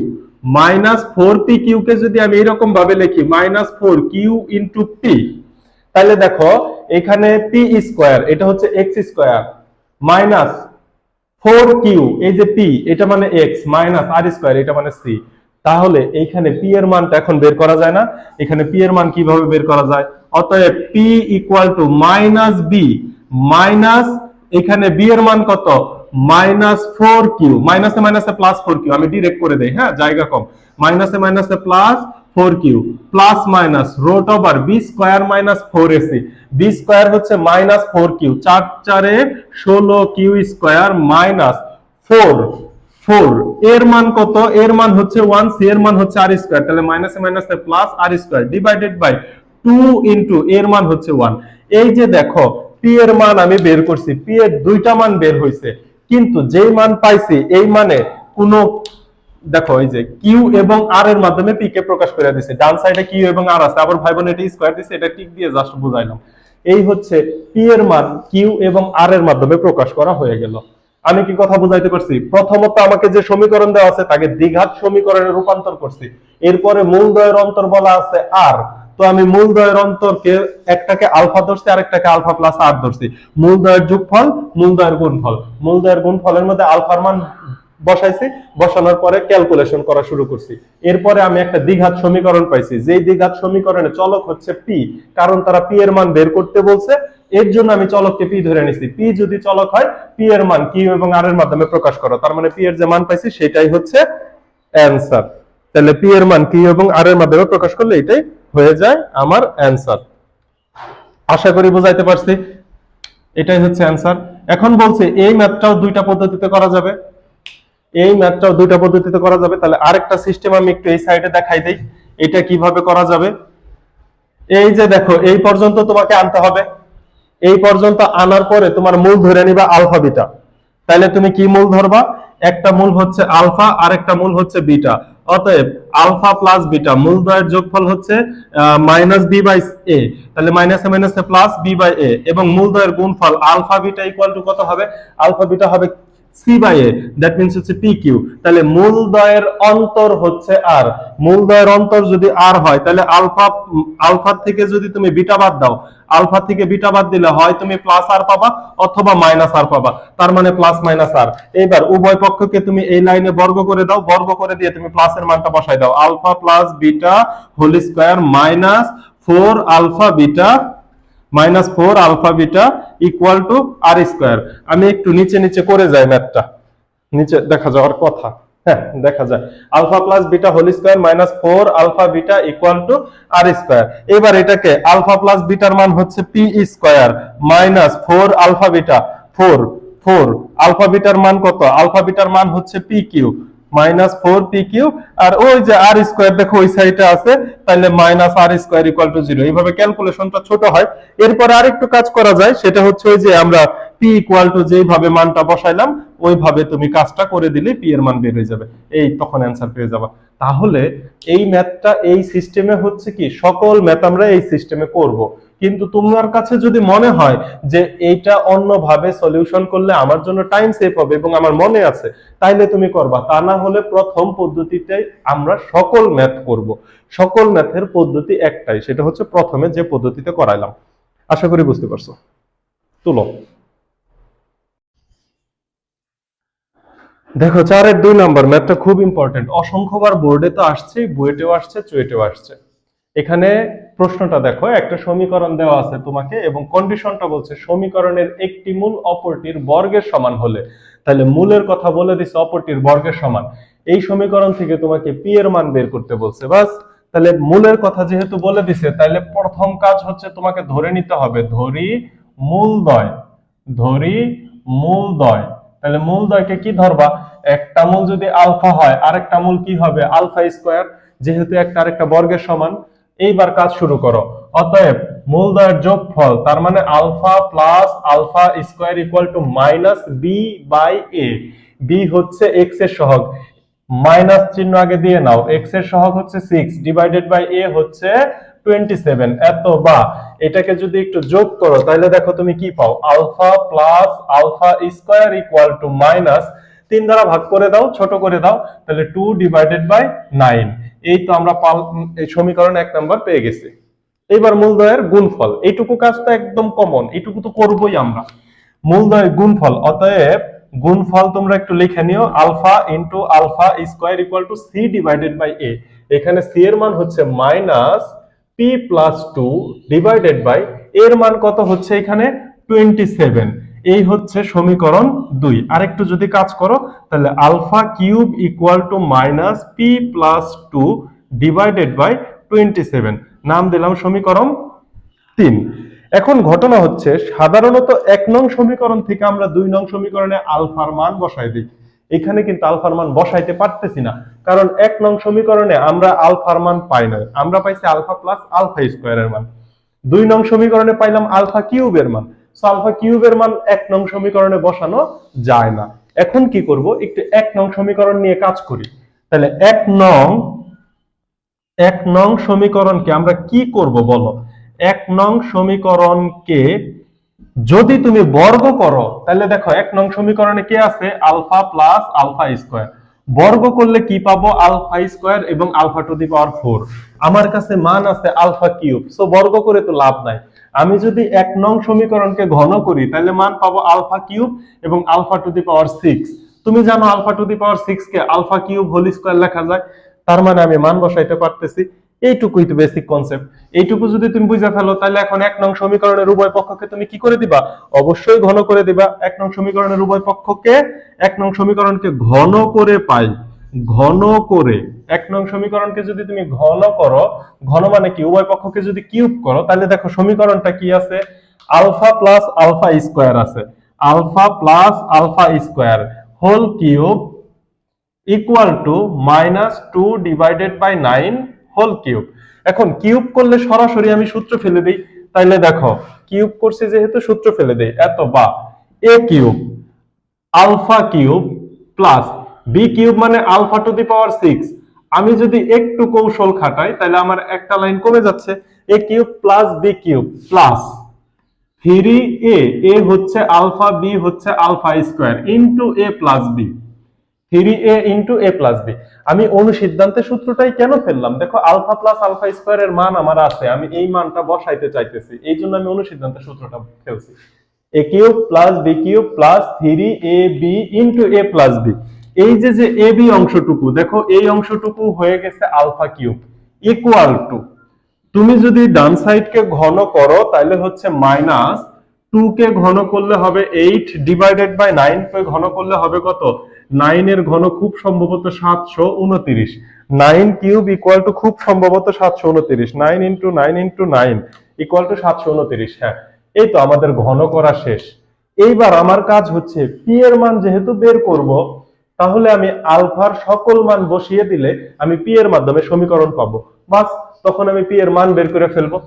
minus 4 Q কে যদি আমি এরকম ভাবে লিখি মাইনাস 4 কিউ ইন্টু পি, তাহলে দেখো এখানে পি স্কয়ার, এটা হচ্ছে এক্স স্কয়ার, মাইনাস 4 কিউ, এই যে পি এটা মানে এক্স, মাইনাস আর স্কয়ার এটা মানে সি। তাহলে এইখানে পি এর মানটা এখন বের করা যায় না? এখানে পি এর মান কিভাবে বের করা যায়? অতএব p equal to minus b minus, এখানে বি এর মান কত? মাইনাস 4 কিউ, মাইনাসে মাইনাসে প্লাস 4 কিউ, আমি ডিরেক্ট করে দেই, হ্যাঁ জায়গা কম, মাইনাসে মাইনাসে plus 4q plus minus root over B square minus 4ac, B square হচ্ছে minus 4q, 4 4 16q square minus 4 এর মান কত? এর মান হচ্ছে 1, সি এর মান হচ্ছে আর স্কয়ার, তাহলে মাইনাসে মাইনাসে plus R square divided by 2 into এর মান হচ্ছে 1। এই যে দেখো পি এর মান আমি বের করছি, পি এর দুইটা মান বের হইছে, কিন্তু যেই মান পাইছি এই মানে কোনো দেখো এই যে কিউ এবং আর এর মাধ্যমে পি কে প্রকাশ করে দিছে, ডান সাইডে কিউ এবং আর আছে, আবার ভাই বোন এটা স্কয়ার দিছে, এটা টিক দিয়ে জাস্ট বুঝাইলাম। এই হচ্ছে পি এর মান কিউ এবং আর এর মাধ্যমে প্রকাশ করা হয়ে গেল। আমি কি কথা বুঝাইতে পারছি? প্রথমত আমাকে যে সমীকরণ দেওয়া আছে তাকে দ্বিঘাত সমীকরণে রূপান্তর করছি, এরপরে মূলদ্বয়ের অন্তর বলা আছে আর, তো আমি মূলদ্বয়ের অন্তরকে একটাকে আলফা ধরছি আর একটাকে আলফা প্লাস আর ধরছি, মূলদ্বয়ের যোগফল মূলদ্বয়ের গুণফল, মূলদ্বয়ের গুণফলের মধ্যে আলফার মান বসাইছি, বসানোর পরে ক্যালকুলেশন করা শুরু করছি। এরপরে আমি একটা দ্বিঘাত সমীকরণ পাইছি, যেই দ্বিঘাত সমীকরণে চলক হচ্ছে পি, কারণ তারা পি এর মান বের করতে বলছে, এর জন্য আমি চলককে পি ধরে নিছি। পি যদি চলক হয় পি এর মান কিউ এবং আর এর মাধ্যমে প্রকাশ করো, তার মানে পি এর যে মান পাইছি সেটাই হচ্ছে অ্যানসার। তাহলে পি এর মান কিউ এবং আর এর মাধ্যমে প্রকাশ করলে এটাই হয়ে যায় আমার অ্যানসার। আশা করি বুঝাইতে পারছি, এটাই হচ্ছে অ্যানসার। এখন বলছে এই ম্যাথটাও দুইটা পদ্ধতিতে করা যাবে, এই ম্যাথটাও দুইটা পদ্ধতিতে করা যাবে। তাহলে আরেকটা সিস্টেম আমি একটু এই সাইডে দেখাই দেই, এটা কিভাবে করা যাবে। এই যে দেখো এই পর্যন্ত তোমাকে আনতে হবে, এই পর্যন্ত আনার পরে তোমার মূল ধরে নিবা আলফা বিটা। তাহলে তুমি কি মূল ধরবা? একটা মূল হচ্ছে আলফা আর একটা মূল হচ্ছে বিটা, অতএব আলফা প্লাস বিটা মূলদ্বয়ের যোগফল হচ্ছে মাইনাস বি বাই এ, তাহলে মাইনাসে মাইনাসে প্লাস বি বাই এ, এবং মূলদ্বয়ের গুণফল আলফা বিটা ইকুয়াল টু কত হবে? আলফা বিটা হবে c by a, that means হচ্ছে পি কিউ। তাহলে মূলদ্বয়ের অন্তর হচ্ছে আর, মূলদ্বয়ের অন্তর যদি আর হয় তাহলে আলফা থেকে যদি তুমি বিটা বাদ দাও, আলফা থেকে বিটা বাদ দিলে হয় তুমি প্লাস আর পাবা অথবা মাইনাস আর পাবা, তার মানে প্লাস মাইনাস আর। এবার উভয় পক্ষকে তুমি এই লাইনে বর্গ করে দাও, বর্গ করে দিয়ে তুমি প্লাসের মানটা বসাই দাও, alpha plus beta whole square minus 4 alpha beta minus 4 alpha beta equal to R square. আমি একটু নিচে নিচে করে যাই ম্যাথটা, নিচে দেখা যাওয়ার কথা, হ্যাঁ দেখা যায় alpha plus beta whole square minus 4 alpha beta equal to R square. এবার এটাকে আলফা প্লাস বিটার মান হচ্ছে P square minus 4 alpha beta, 4 alpha বিটার মান কত? আলফা বিটার মান হচ্ছে P Q minus 4 P Q, আর ওই যে আর স্কয়ার দেখো ওই সাইডে আছে, তাহলে minus R square equal to 0। এইভাবে ক্যালকুলেশনটা ছোট হয়। এরপর আরেকটু কাজ করা যায়, সেটা হচ্ছে ওই যে আমরা পি ইকুয়াল টু যেভাবে মানটা বসাইলাম ওইভাবে তুমি কাজটা করে দিলে পি এর মান বের হয়ে যাবে, এই তখন অ্যান্সার পেয়ে যাবা। তাহলে এই ম্যাথটা এই সিস্টেমে হচ্ছে কি, সকল ম্যাথ আমরা এই সিস্টেমে করব, কিন্তু তোমার কাছে যদি মনে হয় যে এইটা অন্যভাবে সলিউশন করলে আমার জন্য টাইম সেভ হবে এবং আমার মনে আছে, তাইলে তুমি করবা। তা না হলে প্রথম পদ্ধতিতে আমরা সকল ম্যাথ করব, সকল ম্যাথের পদ্ধতি একটাই, সেটা হচ্ছে প্রথমে যে পদ্ধতিতে করাইলাম। আশা করি বুঝতে পারছো। তুলো দেখো 4-এর 2 নাম্বার ম্যাথটা খুব ইম্পর্টেন্ট, অসংখ্যবার বোর্ডে তো আসছে, বুয়েটেও আসছে, চুয়েটেও আসছে। এখানে প্রশ্নটা দেখো, একটা সমীকরণ দেওয়া আছে তোমাকে এবং কন্ডিশনটা বলছে সমীকরণের একটি মূল অপরটির বর্গের সমান হলে, তাহলে মূলের কথা বলে দিছে অপরটির বর্গের সমান। এই সমীকরণ থেকে তোমাকে পি এর মান বের করতে বলছে, বাস। তাহলে মূলের কথা যেহেতু বলে দিছে, তাহলে প্রথম কাজ হচ্ছে তোমাকে ধরে নিতে হবে ধরি মূলদ্বয়, ধরি মূলদ্বয়। তাহলে মূলদ্বয়কে কি ধরবা? একটা মূল যদি আলফা হয় আরেকটা মূল কি হবে? আলফা স্কয়ার, যেহেতু একটা আরেকটা বর্গের সমান। এইবার কাজ শুরু করো, অতএব মূলদ্বয়ের যোগফল, তার মানে alpha plus alpha square equal to minus B by A. B হচ্ছে এক্স এর সহগ, মাইনাস চিহ্ন আগে দিয়ে নাও, এক্স এর সহগ হচ্ছে 6 ডিভাইডেড বাই এ হচ্ছে 27। এত বা এটাকে যদি একটু যোগ করো তাহলে দেখো তুমি কি পাও? Alpha plus alpha square equal to minus 3 দ্বারা ভাগ করে দাও, ছোট করে দাও, তাহলে 2 ডিভাইডেড বাই 9। এই তো আমরা এই সমীকরণ 1 নাম্বার পেয়ে গেছি। এবার মূলদ্বয়ের গুণফল, এইটুকু কাজ তো একদম কমন, এইটুকু তো করবোই আমরা। মূলদ্বয়ের গুণফল, অতএব গুণফল তোমরা একটু লিখে নিও, alpha into alpha square equal to C divided by A. এখানে সি এর মান হচ্ছে minus P plus 2 divided by এর মান কত হচ্ছে এখানে 27। এই হচ্ছে সমীকরণ 2। আরেকটু যদি কাজ করো তাহলে alpha cube equal to minus P plus 2 divided by 27, নাম দিলাম সমীকরণ 3। এখন ঘটনা হচ্ছে সাধারণত 1 নং সমীকরণ থেকে আমরা 2 নং সমীকরণে আলফার মান বসাই দিই। এখানে কিন্তু আলফার মান বসাইতে পারতেছি না, কারণ 1 নং সমীকরণে আমরা আলফার মান পাই না, আমরা পাইছি আলফা প্লাস আলফা স্কয়ারের মান। 2 নং সমীকরণে পাইলাম আলফা কিউবের মান। সো আলফা কিউবের মান 1 নং সমীকরণে বসানো যায় না। এখন কি করব, একটু 1 নং সমীকরণ নিয়ে কাজ করি। তাহলে 1 নং সমীকরণকে আমরা কি করব বলো। 1 নং সমীকরণকে যদি তুমি বর্গ করো, তাহলে দেখো 1 নং সমীকরণে কি আছে, আলফা প্লাস আলফা স্কয়ার। বর্গ করলে কি পাবো, আলফা স্কয়ার এবং আলফা টু দি পাওয়ার 4। আমার কাছে মান আছে আলফা কিউব, সো বর্গ করে তো লাভ নাই। আমি যদি 1 নং সমীকরণকে ঘন করি, তাহলে মান পাবো আলফা কিউব এবং আলফা টু দি পাওয়ার 6। তুমি জানো আলফা টু দি পাওয়ার 6 কে আলফা কিউব হোল স্কয়ার লেখা যায়, তার মানে আমি মান বসাইতে পারতেছি। এইটুকুই তো বেসিক কনসেপ্ট। এইটুকু যদি তুমি বুঝে ফেলো, তাহলে এখন 1 নং সমীকরণের উভয় পক্ষকে তুমি কি করে দিবা, অবশ্যই ঘন করে দিবা। 1 নং সমীকরণের উভয় পক্ষকে, 1 নং সমীকরণকে ঘন করে পাই, ঘন করে 1 নং সমীকরণকে যদি তুমি ঘন করো, ঘন মানে কি, উভয় পক্ষকে যদি কিউব করো, তাহলে দেখো সমীকরণটা কি আছে, আলফা প্লাস আলফা স্কয়ার আছে, alpha plus alpha square whole cube equal to -2 divided by 9 whole cube. এখন কিউব করলে সরাসরি আমি সূত্র ফেলে দেই, তাইলে দেখো কিউব করছি যেহেতু সূত্র ফেলে দেই, এত বা a cube alpha cube plus b cube মানে আলফা টু দি পাওয়ার 6। আমি যদি একটু কৌশল খাটাই, তাহলে আমার একটা লাইন কমে যাচ্ছে, a cube plus b cube plus 3a, a হচ্ছে আলফা, b হচ্ছে alpha square into a plus b, 3a into a plus b। আমি অনুসিদ্ধান্তের সূত্রটাই কেন ফেললাম, দেখো আলফা প্লাস আলফা স্কয়ারের মান আমার আছে, আমি এই মানটা বসাইতে চাইতেছি, এই জন্য আমি অনুসিদ্ধান্তের সূত্রটা ফেলছি। a cube plus b cube plus 3ab into a plus b। এই যে ab অংশটুকু, দেখো এই অংশটুকু হয়ে গেছে আলফা কিউব ইকুয়াল টু, তুমি যদি ডান সাইডকে ঘন করো, তাহলে হচ্ছে -2 কে ঘন করলে হবে 8 ডিভাইডেড বাই 9 কে ঘন করলে হবে কত, 9 এর ঘন খুব সম্ভবত 729। 9 কিউব ইকুয়াল টু খুব সম্ভবত 729, 9 ইনটু 9 ইনটু 9 ইকুয়াল টু 729। হ্যাঁ, এই তো আমাদের ঘন করা শেষ। এইবার আমার কাজ হচ্ছে পি এর মান যেহেতু বের করব, তাহলে আমি আলফার সকল মান বসিয়ে দিলে আমি পি এর মাধ্যমে সমীকরণ পাবো, বাস তখন আমি পি এর মান বের করে ফেলবো।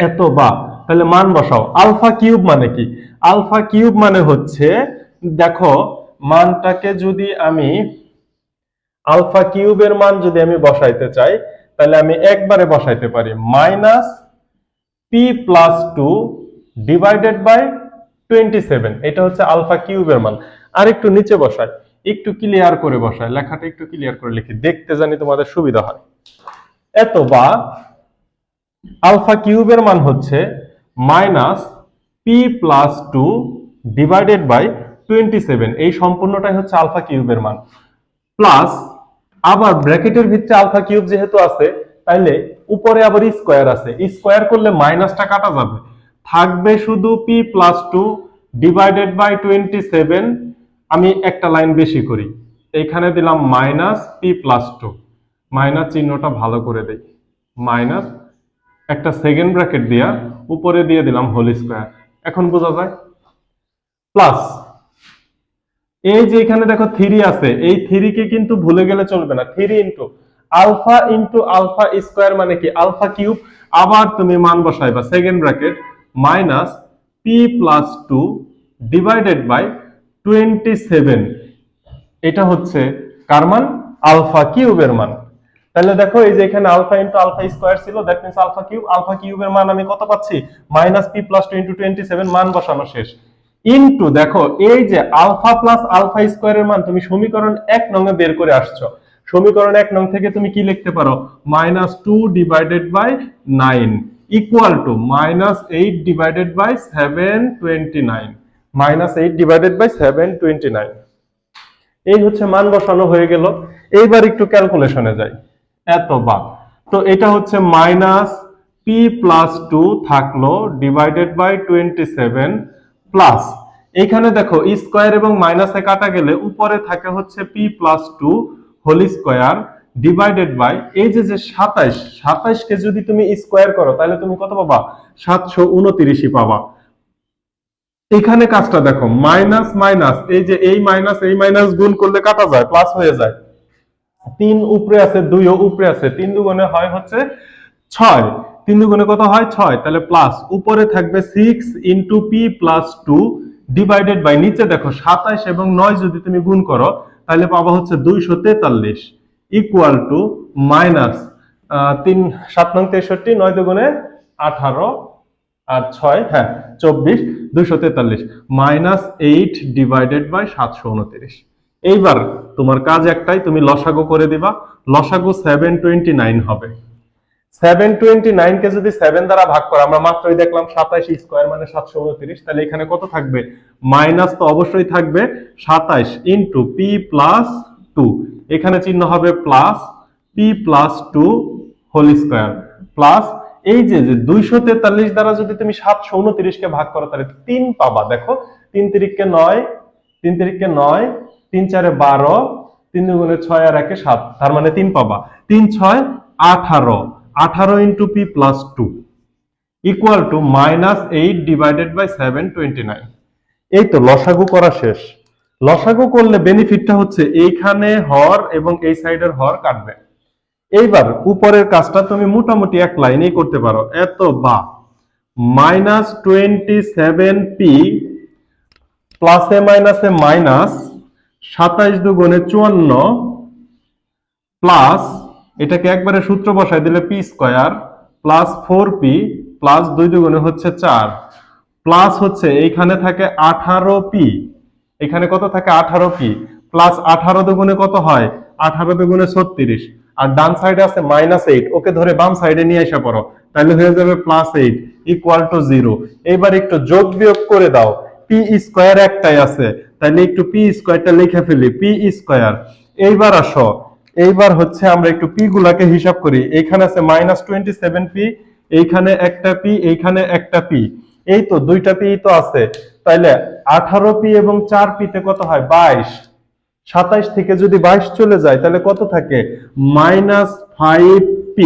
এত বা, তাহলে মান বসাও। আলফা কিউব মানে কি, আলফা কিউব মানে হচ্ছে, দেখো মানটাকে যদি আমি আলফা কিউবের মান যদি আমি বসাইতে চাই, তাহলে আমি একবারে বসাইতে পারি -p+2 ডিভাইডেড বাই 27, এটা হচ্ছে আলফা কিউবের মান। আর একটু নিচে বসাই, একটু ক্লিয়ার করে বসাই, লেখাটা একটু ক্লিয়ার করে লিখি, দেখতে জানি তোমাদের সুবিধা হয়। এত বা আলফা কিউবের মান হচ্ছে -p+2 ডিভাইডেড বাই 27, এই সম্পূর্ণটাই হচ্ছে আলফা কিউবের মান, প্লাস আবার ব্র্যাকেটের ভিতরে আলফা কিউব যেহেতু আছে, তাইলে উপরে আবার স্কয়ার আছে, স্কয়ার করলে মাইনাসটা কাটা যাবে, থাকবে শুধু p+2 ডিভাইডেড বাই 27। আমি একটা লাইন বেশি করি, এইখানে দিলাম -p+2, মাইনাস চিহ্নটা ভালো করে দেই, মাইনাস একটা সেকেন্ড ব্র্যাকেট দিয়া উপরে দিয়ে দিলাম হোল স্কয়ার, এখন বোঝা যায়, প্লাস এই যে এখানে দেখো 3 আছে, এই 3 কে কিন্তু ভুলে গেলে চলবে না, 3 ইনটু আলফা স্কয়ার মানে কি আলফা কিউব, আবার তুমি মান বসাইবা second bracket -p+2 divided by 27, এটা হচ্ছে কার মান, আলফা কিউবের মান। তাহলে দেখো এই যে এখানে আলফা ইনটু আলফা স্কয়ার ছিল, দ্যাট মিন্স আলফা কিউবের মান আমি কত পাচ্ছি, -p+2 ইনটু 27, মান বসানো শেষ। ইনটু দেখো এই যে আলফা প্লাস আলফা স্কয়ারের মান তুমি সমীকরণ 1 নং এ বের করে আসছো, সমীকরণ 1 নং থেকে তুমি কি লিখতে পারো, -2 divided by 9 equal to -8 divided by 729, -8 divided by 729। এই হচ্ছে মান বসানো হয়ে গেল। এইবার একটু ক্যালকুলেশনে যাই, এত বা, তো এটা হচ্ছে -p+2 থাকলো ডিভাইডেড বাই 27 প্লাস, এখানে দেখো স্কয়ার এবং মাইনাসে কাটা গেলে উপরে থাকে হচ্ছে p+2 whole square divided by এই যে 27 কে যদি তুমি স্কোয়ার করো তাহলে তুমি কত পাবা? 729 পাবা। এখানে কাজটা দেখো, মাইনাস মাইনাস, এই যে এই মাইনাস গুণ করলে কাটা যায়, প্লাস হয়ে যায়। 3 উপরে আছে, 2 ও উপরে আছে, 3 দুগুণে হয় হচ্ছে 6, 3 দুগুণে কত হয়? 6। তাহলে প্লাস উপরে থাকবে 6 into p plus 2 divided by নিচে দেখো 27 এবং 9 যদি তুমি গুণ করো তাহলে পাবা হচ্ছে 243 ইকুয়াল টু মাইনাস 3 7 নং 63, 9 দুগুণে 18 আর 6 হ্যাঁ 24, 243 মাইনাস 8 ডিভাইডেড বাই 729। এইবার তোমার কাজ একটাই, তুমি লসাগু করে দিবা। লসাগু 729 হবে। 729 কে যদি 7 দ্বারা ভাগ করো, আমরা মাত্রই দেখলাম 27 স্কয়ার মানে 729, তাহলে এখানে কত থাকবে? মাইনাস তো অবশ্যই থাকবে, 27 ইন্টু পি প্লাস 2, এখানে চিহ্ন হবে plus, p plus 2 whole square plus এই যে 243 দ্বারা যদি তুমি 729 কে ভাগ করো তাহলে 3 পাবা। দেখো 3 তিরিকে 9, 3 তিরিকে 9, 3 চারে 12, 3 দুগুণে 6 আর 1 7, তার মানে 3 পাবা। 3 6 18, 18 into p plus 2 equal to minus 8 divided by 729। এই তো লসাগু করা শেষ। লসাগু করলে বেনিফিটটা হচ্ছে এইখানে হর এবং এই সাইডের হর কাটবে। এইবার উপরের কাজটা তুমি মোটামুটি এক লাইনেই করতে পারো। এত বা মাইনাস 27p প্লাসে মাইনাসে মাইনাস 27 দুগুণে 54 প্লাস এটাকে একবারে সূত্র বসায় দিলে P square plus 4p plus 2 দুগুণে হচ্ছে 4 প্লাস হচ্ছে এইখানে থাকে 18p, এখানে কত থাকে? 18p প্লাস 18 দুগুণে কত হয়? 18 দুগুণে 36, আর ডান সাইডে আছে মাইনাস 8, ওকে ধরে বাম সাইডে নিয়ে আসা পড়ো, তাহলে হয়ে যাবে প্লাস 8 ইকুয়াল টু 0। এবার একটু যোগ বিয়োগ করে দাও, পি স্কয়ার একটাই আছে তাহলে একটু পি স্কয়ারটা লিখে ফেলি, পি স্কয়ার। এইবার আসো, এইবার হচ্ছে আমরা একটু পি গুলাকে হিসাব করি। এখানে আছে মাইনাস 27p, এইখানে একটা পি, এইখানে একটা পি, এই তো দুইটা পি তো আছে, তাইলে 18p এবং 4p তে কত হয়? 22। 27 থেকে যদি 22 চলে যায় তাহলে কত থাকে? Minus 5p।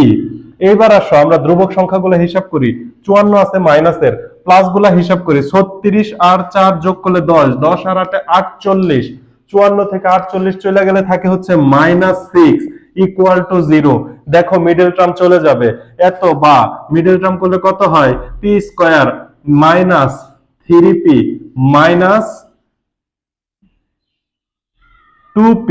এইবার আসো আমরা ধ্রুবক সংখ্যাগুলো হিসাব করি। 54 আছে মাইনাসের, প্লাস গুলা হিসাব করি। 36 আর 4 যোগ করলে 10, 10 আর 8 48, 54 থেকে 48 চলে গেলে থাকে হচ্ছে মাইনাস 6 ইকুয়াল টু 0। দেখো মিডল টার্ম চলে যাবে। এত বা মিডল টার্ম করলে কত হয়? P square minus 3p minus 2p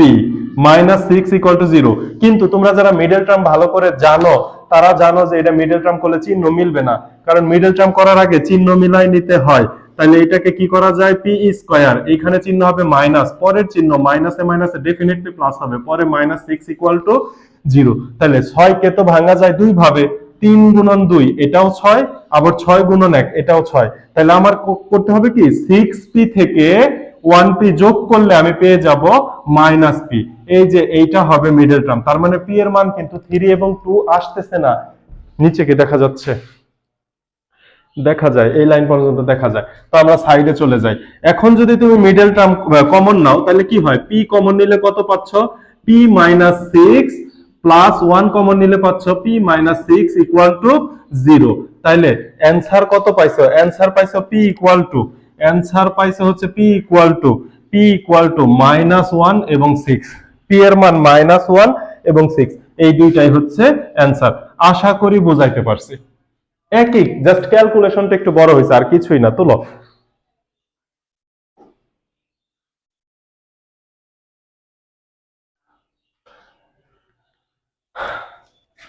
minus 6 equal to 0। কিন্তু তোমরা যারা মিডল টার্ম ভালো করে জানো তারা জানো যে এটা মিডল টার্ম করলে চিহ্ন মিলবে না, কারণ মিডল টার্ম করার আগে চিহ্ন মিলাই নিতে হয়। তাহলে এটাকে কি করা যায়? পি স্কয়ার, এখানে চিহ্ন হবে মাইনাস, পরের চিহ্ন মাইনাসে মাইনাসে ডেফিনেটলি প্লাস হবে, পরে মাইনাস 6 ইকুয়াল টু 0। তাহলে 6 কে তো ভাঙা যায় দুই ভাবে, 3 গুণন 2 এটাও 6, আবার 6 গুণন 1 এটাও 6। তাহলে আমার করতে হবে কি? 6p থেকে 1p যোগ করলে আমি পেয়ে যাব মাইনাস p। এই যে এইটা হবে মিডল টার্ম, তার মানে p এর মান কিন্তু 3 এবং 2 আসতেছে না। নিচে কি দেখা যাচ্ছে? দেখা যায়, এই লাইন পর্যন্ত দেখা যায়। তো আমরা সাইডে চলে যাই। এখন যদি তুমি মিডল টার্ম কমন নাও তাহলে কি হয়? p কমন নিলে কত পাচ্ছ? p মাইনাস 6 প্লাস 1 কমন নিলে পাচ্ছ p মাইনাস 6 ইকুয়াল টু 0। তাইলে অ্যানসার কত পাইছো? অ্যানসার পাইছো p ইকুয়াল টু, অ্যানসার পাইছো হচ্ছে p ইকুয়াল টু মাইনাস 1 এবং 6। p এর মান মাইনাস 1 এবং 6, এই দুইটাই হচ্ছে অ্যানসার। আশা করি বুঝাইতে পারছি। একই, জাস্ট ক্যালকুলেশনটা একটু বড় হয়েছে, আর কিছুই না। তুলো।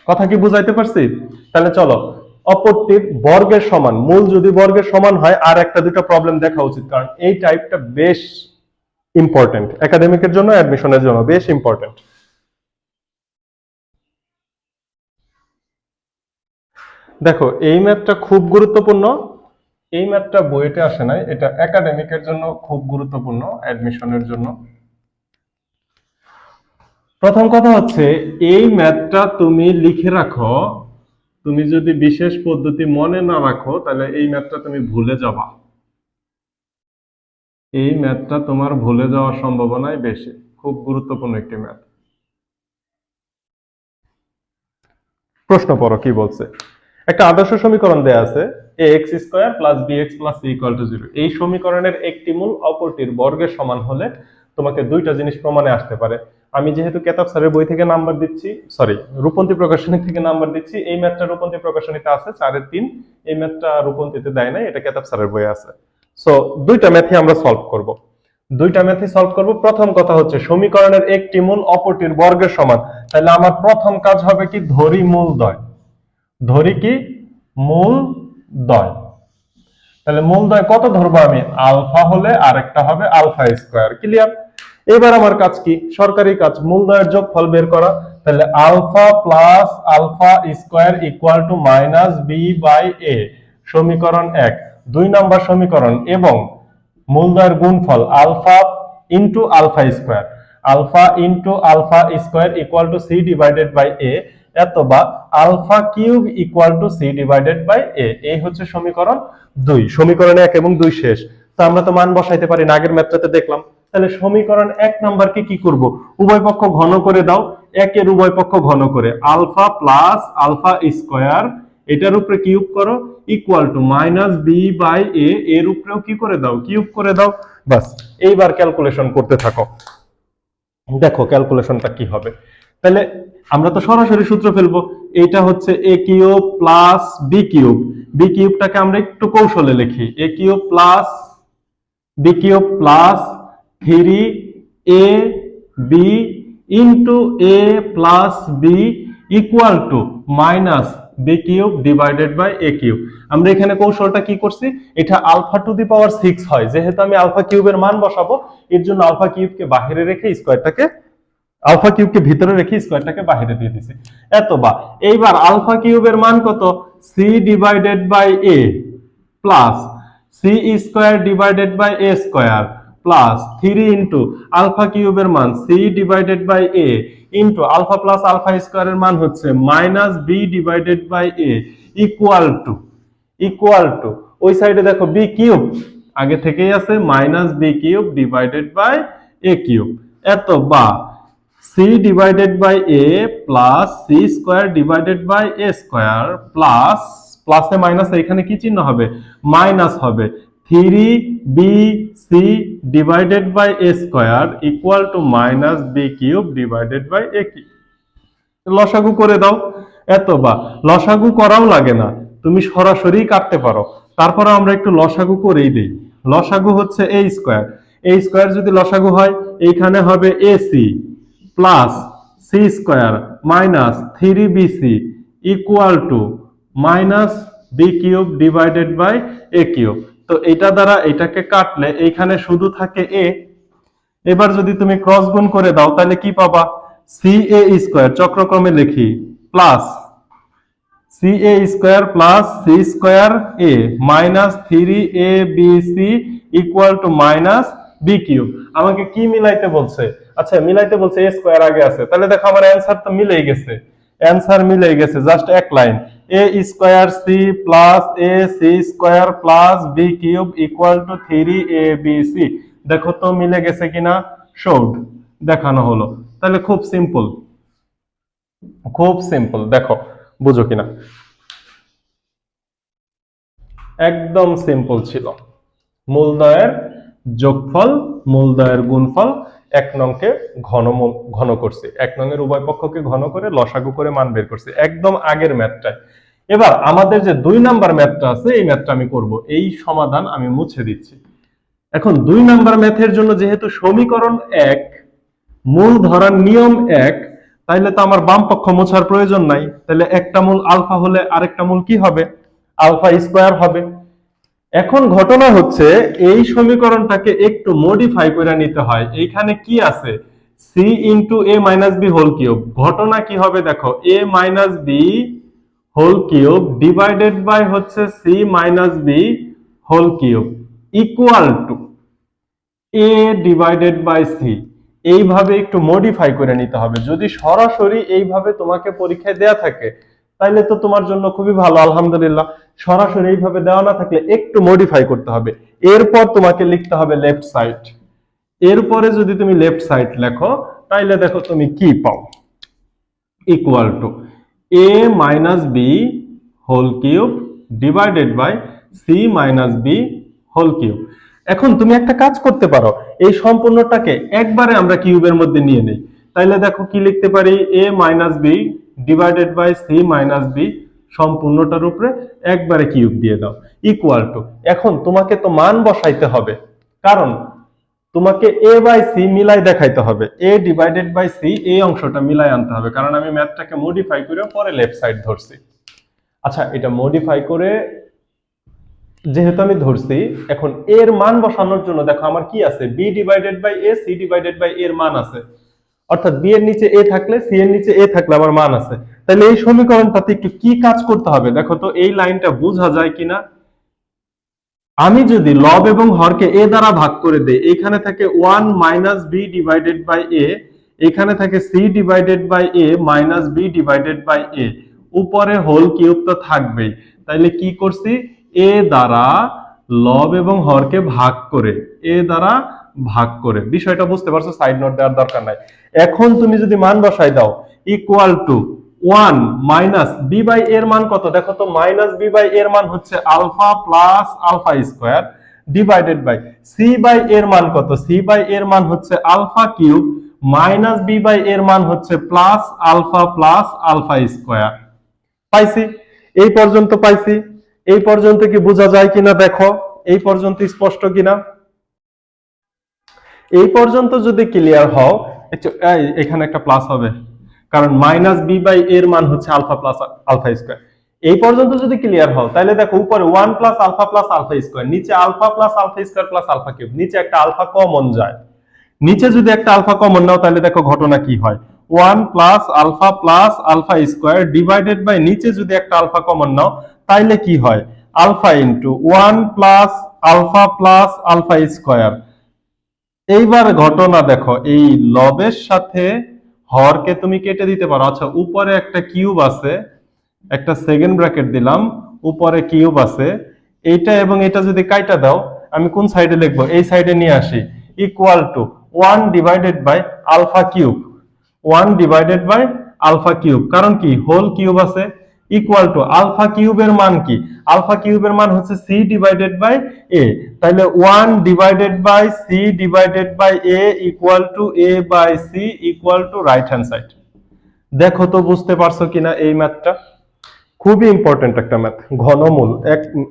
কথা কি বুঝাইতে পারছি? তাহলে চলো, অপরটির বর্গের সমান, মূল যদি বর্গের সমান হয় আর একটা দুটো প্রবলেম দেখা উচিত, কারণ এই টাইপটা বেশ ইম্পর্টেন্ট, একাডেমিকের জন্য, অ্যাডমিশনের জন্য বেশ ইম্পর্টেন্ট। দেখো এই ম্যাথটা খুব গুরুত্বপূর্ণ। এই ম্যাথটা বইতে আসে নাই, এটা একাডেমিকের জন্য খুব গুরুত্বপূর্ণ, অ্যাডমিশনের জন্য। প্রথম কথা হচ্ছে এই ম্যাথটা তুমি লিখে রাখো। তুমি যদি বিশেষ পদ্ধতি মনে না রাখো তাহলে এই ম্যাথটা তুমি ভুলে যাবা। এই ম্যাথটা তোমার ভুলে যাওয়ার সম্ভাবনাই বেশি। খুব গুরুত্বপূর্ণ একটি ম্যাথ। প্রশ্ন পড়ো কি বলছে। একটা আদর্শ সমীকরণ দেয়া আছে ax square plus bx plus c equal to 0। এই সমীকরণের একটি মূল অপরটির বর্গের সমান হলে তোমাকে দুইটা জিনিস প্রমাণে আসতে পারে। আমি যেহেতু কেতাব স্যারের বই থেকে নাম্বার দিচ্ছি, সরি রূপন্তী প্রকাশনী থেকে নাম্বার দিচ্ছি, এই ম্যাথটা রূপন্তী প্রকাশনীতে আছে 4-3, এই ম্যাথটা রূপন্তীতে দেয় নাই, এটা কেতাব স্যারের বইয়ে আছে। সো দুইটা ম্যাথই আমরা সলভ করব। প্রথম কথা হচ্ছে সমীকরণের একটি মূল অপরটির বর্গের সমান। তাহলে আমার প্রথম কাজ হবে কি, ধরি মূলদ্বয়। ধরি কি মূলদ্বয়। তাহলে মূলদ্বয় কত ধরবো আমি, আলফা হলে আরেকটা হবে আলফা স্কয়ার। ক্লিয়ার? এবার আমার কাজ কি, সরকারি কাজ, মূলদ্বয়ের যোগফল বের করা। তাহলে alpha plus alpha square equal to minus B by A, সমীকরণ 1। 2 নম্বর সমীকরণ, এবং মূলদ্বয়ের গুণফল alpha into alpha square, alpha into alpha square equal to C divided by A, অথবা alpha cube equal to C divided by A. এই হচ্ছে সমীকরণ 2। সমীকরণ 1 এবং 2 শেষ। তো আমরা তো মান বসাইতে পারি না, আগের ম্যাথটাতে দেখলাম। তাহলে সমীকরণ 1 নাম্বারকে কি করব, উভয় পক্ষ ঘন করে দাও। 1 এর উভয় পক্ষ ঘন করে আলফা প্লাস আলফা স্কয়ার, এটার উপরে কিউব করো, equal to minus B by A, এর উপরেও কি করে দাও, কিউব করে দাও। বাস, এইবার ক্যালকুলেশন করতে থাকো, দেখো ক্যালকুলেশনটা কি হবে। তাহলে আমরা তো সরাসরি সূত্র ফেলবো। এটা হচ্ছে A cube plus B cube, B কিউবটাকে আমরা একটু কৌশলে লিখি, A cube plus B cube plus 3 A B into A plus B equal to minus B cube divided by A cube. আমরা এখানে কৌশলটা কি করছি, এটা আলফা টু দি পাওয়ার 6 হয়, যেহেতু আমি আলফা কিউবের মান বসাবো, এর জন্য আলফা কিউবকে বাইরে রেখে স্কয়ারটাকে, আলফা কিউবকে ভিতরে রেখে স্কয়ারটাকে বাইরে দিয়ে দিছি। এতবা এইবার আলফা কিউবের মান কত, C divided by A plus C square divided by A square plus 3 into alpha কিউবের মান C divided by A into alpha plus alpha স্কয়ারের মান হচ্ছে minus B divided by A equal to ওই সাইডে দেখো বি কিউব আগে থেকেই আছে, minus B cube divided by A cube. এত বা C divided by A plus C square divided by A square plus, প্লাসে মাইনাস এখানে কি চিহ্ন হবে, মাইনাস হবে, 3bc divided by A square equal to minus B cube divided by A cube. লসাগু করে দাও। এত বা লসাগু করাও লাগে না, তুমি সরাসরি কাটতে পারো। তারপরে আমরা একটু লসাগু করেই দেই। লসাগু হচ্ছে এ স্কয়ার, এ স্কয়ার যদি লসাগু হয় এইখানে হবে a c plus C square minus 3bc equal to minus B cube divided by A cube. তো এটা দ্বারা এটাকে কাটলে এইখানে শুধু থাকে এ। এবার যদি তুমি ক্রস গুণ করে দাও তাহলে কি পাবা, সি এ স্কয়ার, চক্রক্রমে লিখি, plus c a square plus C square a minus 3abc equal to minus B cube. আমাকে কি মিলাইতে বলছে, আচ্ছা মিলাইতে বলছে এ স্কয়ার আগে আছে, তাহলে দেখো আমার অ্যানসার তো মিলেই গেছে, অ্যানসার মিলে গেছে, জাস্ট এক line, a square c plus a c square plus B cube equal to 3abc। দেখো তো মিলে গেছে কিনা, শোড, দেখানো হলো। তাহলে খুব সিম্পল, খুব সিম্পল, দেখো বুঝো কিনা, একদম সিম্পল ছিল। মূলদ্বয়ের যোগফল, মূলদ্বয়ের গুণফল, 1 নংকে ঘন করছি, 1 নংয়ের উভয় পক্ষকে ঘন করে লসাগু করে মান বের করছি, একদম আগের ম্যাথটাই। এবার আমাদের যে 2 নাম্বার ম্যাথটা আছে, এই ম্যাথটা আমি করব, এই সমাধান আমি মুছে দিচ্ছি। এখন 2 নাম্বার ম্যাথের জন্য যেহেতু সমীকরণ 1, মূল ধরার নিয়ম 1, তাইলে তো আমার বাম পক্ষ মোছার প্রয়োজন নাই। তাহলে একটা মূল আলফা হলে আরেকটা মূল কি হবে, আলফা স্কয়ার হবে। এখন ঘটনা হচ্ছে এই সমীকরণটাকে একটু মডিফাই করে নিতে হয়। এইখানে কি আছে, C into A minus B whole cube. ঘটনা কি হবে দেখো, A minus B whole cube divided by হচ্ছে C minus B whole cube equal to A divided by C. এইভাবে একটু মডিফাই করে নিতে হবে। যদি সরাসরি এইভাবে তোমাকে পরীক্ষায় দেয়া থাকে তাইলে তো তোমার জন্য খুবই ভালো, আলহামদুলিল্লাহ। সরাসরি এইভাবে দেওয়া না থাকলে একটু মডিফাই করতে হবে। এরপর তোমাকে লিখতে হবে লেফট সাইড। এরপরে যদি তুমি লেফট সাইড লেখো তাইলে দেখো তুমি কি পাও, equal to a minus B whole cube divided by C minus B whole cube. এখন তুমি একটা কাজ করতে পারো, এই সম্পূর্ণটাকে একবারে আমরা কিউবের মধ্যে নিয়ে নেই। তাইলে দেখো কি লিখতে পারি, a minus B divided by C minus B সম্পূর্ণটার উপরে একবারে কিউব দিয়ে দাও ইকুয়াল টু। এখন তোমাকে তো মান বসাইতে হবে, কারণ তোমাকে a বাই সি মিলাই দেখাইতে হবে, a ডিভাইডেড বাই সি এই অংশটা মিলাই আনতে হবে, কারণ আমি ম্যাথটাকে মডিফাই করে পরে লেফট সাইড ধরছি। আচ্ছা, এটা মডিফাই করে যেহেতু আমি ধরছি, এখন এর মান বসানোর জন্য দেখো আমার কি আছে, b divided by a, c divided by এর মান আছে, অর্থাৎ b এর নিচে a থাকলে c এর নিচে a থাকলে আমার মান আছে। তাহলে এই সমীকরণটাতে একটু কি কাজ করতে হবে দেখো তো, এই লাইনটা বোঝা যায় কিনা। আমি যদি লব এবং হরকে a দ্বারা ভাগ করে দেই, এখানে থাকে 1 minus b divided by a, এখানে থাকে c divided by a minus b divided by a, উপরে হোল কিউব তো থাকবেই। তাইলে কি করছি, a দ্বারা লব এবং হরকে ভাগ করে, a দ্বারা ভাগ করে, বিষয়টা বুঝতে পারছো, সাইড নোট দেওয়ার দরকার নাই। এখন তুমি যদি মান বসাই দাও equal to 1 minus B by এর মান কত দেখো তো, মাইনাস বি বাই এর মান হচ্ছে alpha plus alpha square divided by c by এর মান কত, সি বাই এর মান হচ্ছে alpha cube minus B by এর মান হচ্ছে প্লাস আলফা স্কোয়ার। পাইছি? এই পর্যন্ত পাইছি? এই পর্যন্ত কি বোঝা যায় কিনা দেখো, এই পর্যন্ত স্পষ্ট কিনা? এই পর্যন্ত যদি ক্লিয়ার হও, এখানে একটা প্লাস হবে, কারণ মাইনাস বি বাই এর মান হচ্ছে আলফা প্লাস আলফা স্কোয়ার। এই পর্যন্ত যদি ক্লিয়ার হও, তাহলে দেখো উপরে 1 প্লাস আলফা স্কোয়ার, নিচে alpha plus alpha square plus alpha cube, নিচে একটা আলফা কমন যায়। নিচে যদি একটা আলফা কমন নাও, তাহলে দেখো ঘটনা কি হয়, 1 plus alpha square divided by নিচে যদি একটা আলফা কমন নাও, তাইলে কি হয়, alpha into 1 plus alpha square. এইবার ঘটনা দেখো, এই লবের সাথে হরকে তুমি কেটে দিতে পারো। আচ্ছা, উপরে একটা কিউব আছে, একটা সেকেন্ড ব্র্যাকেট দিলাম, উপরে কিউব আছে, এইটা এবং এটা যদি কাইটা দাও, আমি কোন সাইডে লিখবো, এই সাইডে নিয়ে আসি, equal to 1 divided by alpha cube, 1 divided by alpha cube, কারণ কি হোল কিউব আছে, ইকুয়াল টু আলফা কিউবের মান কি, আলফা কিউবের মান হচ্ছে সি ডিভাইডেড বাই এ, তাহলে 1 divided by c divided by A equal to a by c equal to right hand side. দেখো তো বুঝতে পারছো কিনা এই ম্যাথটা? খুবই ইম্পর্টেন্ট একটা ম্যাথ, ঘনমূল,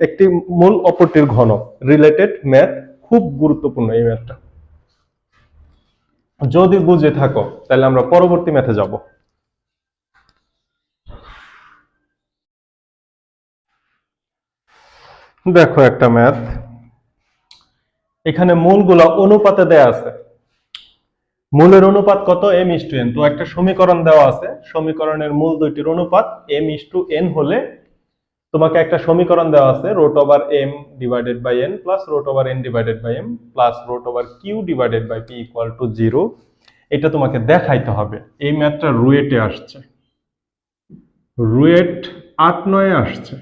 একটি মূল অপরটির ঘন রিলেটেড ম্যাথ, খুব গুরুত্বপূর্ণ এই ম্যাথটা। যদি বুঝে থাকো তাহলে আমরা পরবর্তী ম্যাথে যাব। দেখো একটা ম্যাথ, এখানে মূলগুলো অনুপাতে দেয়া আছে, মূলের অনুপাত কত, m:n। তো একটা সমীকরণ দেওয়া আছে, সমীকরণের মূল দুইটির অনুপাত m:n হলে তোমাকে একটা সমীকরণ দেওয়া আছে √m divided by n plus √n divided by m plus √q divided by p equal to 0। এটা তোমাকে দেখাইতে হবে। এই ম্যাথটা রুয়েটে আসছে, রুয়েট 8-9 আসছে,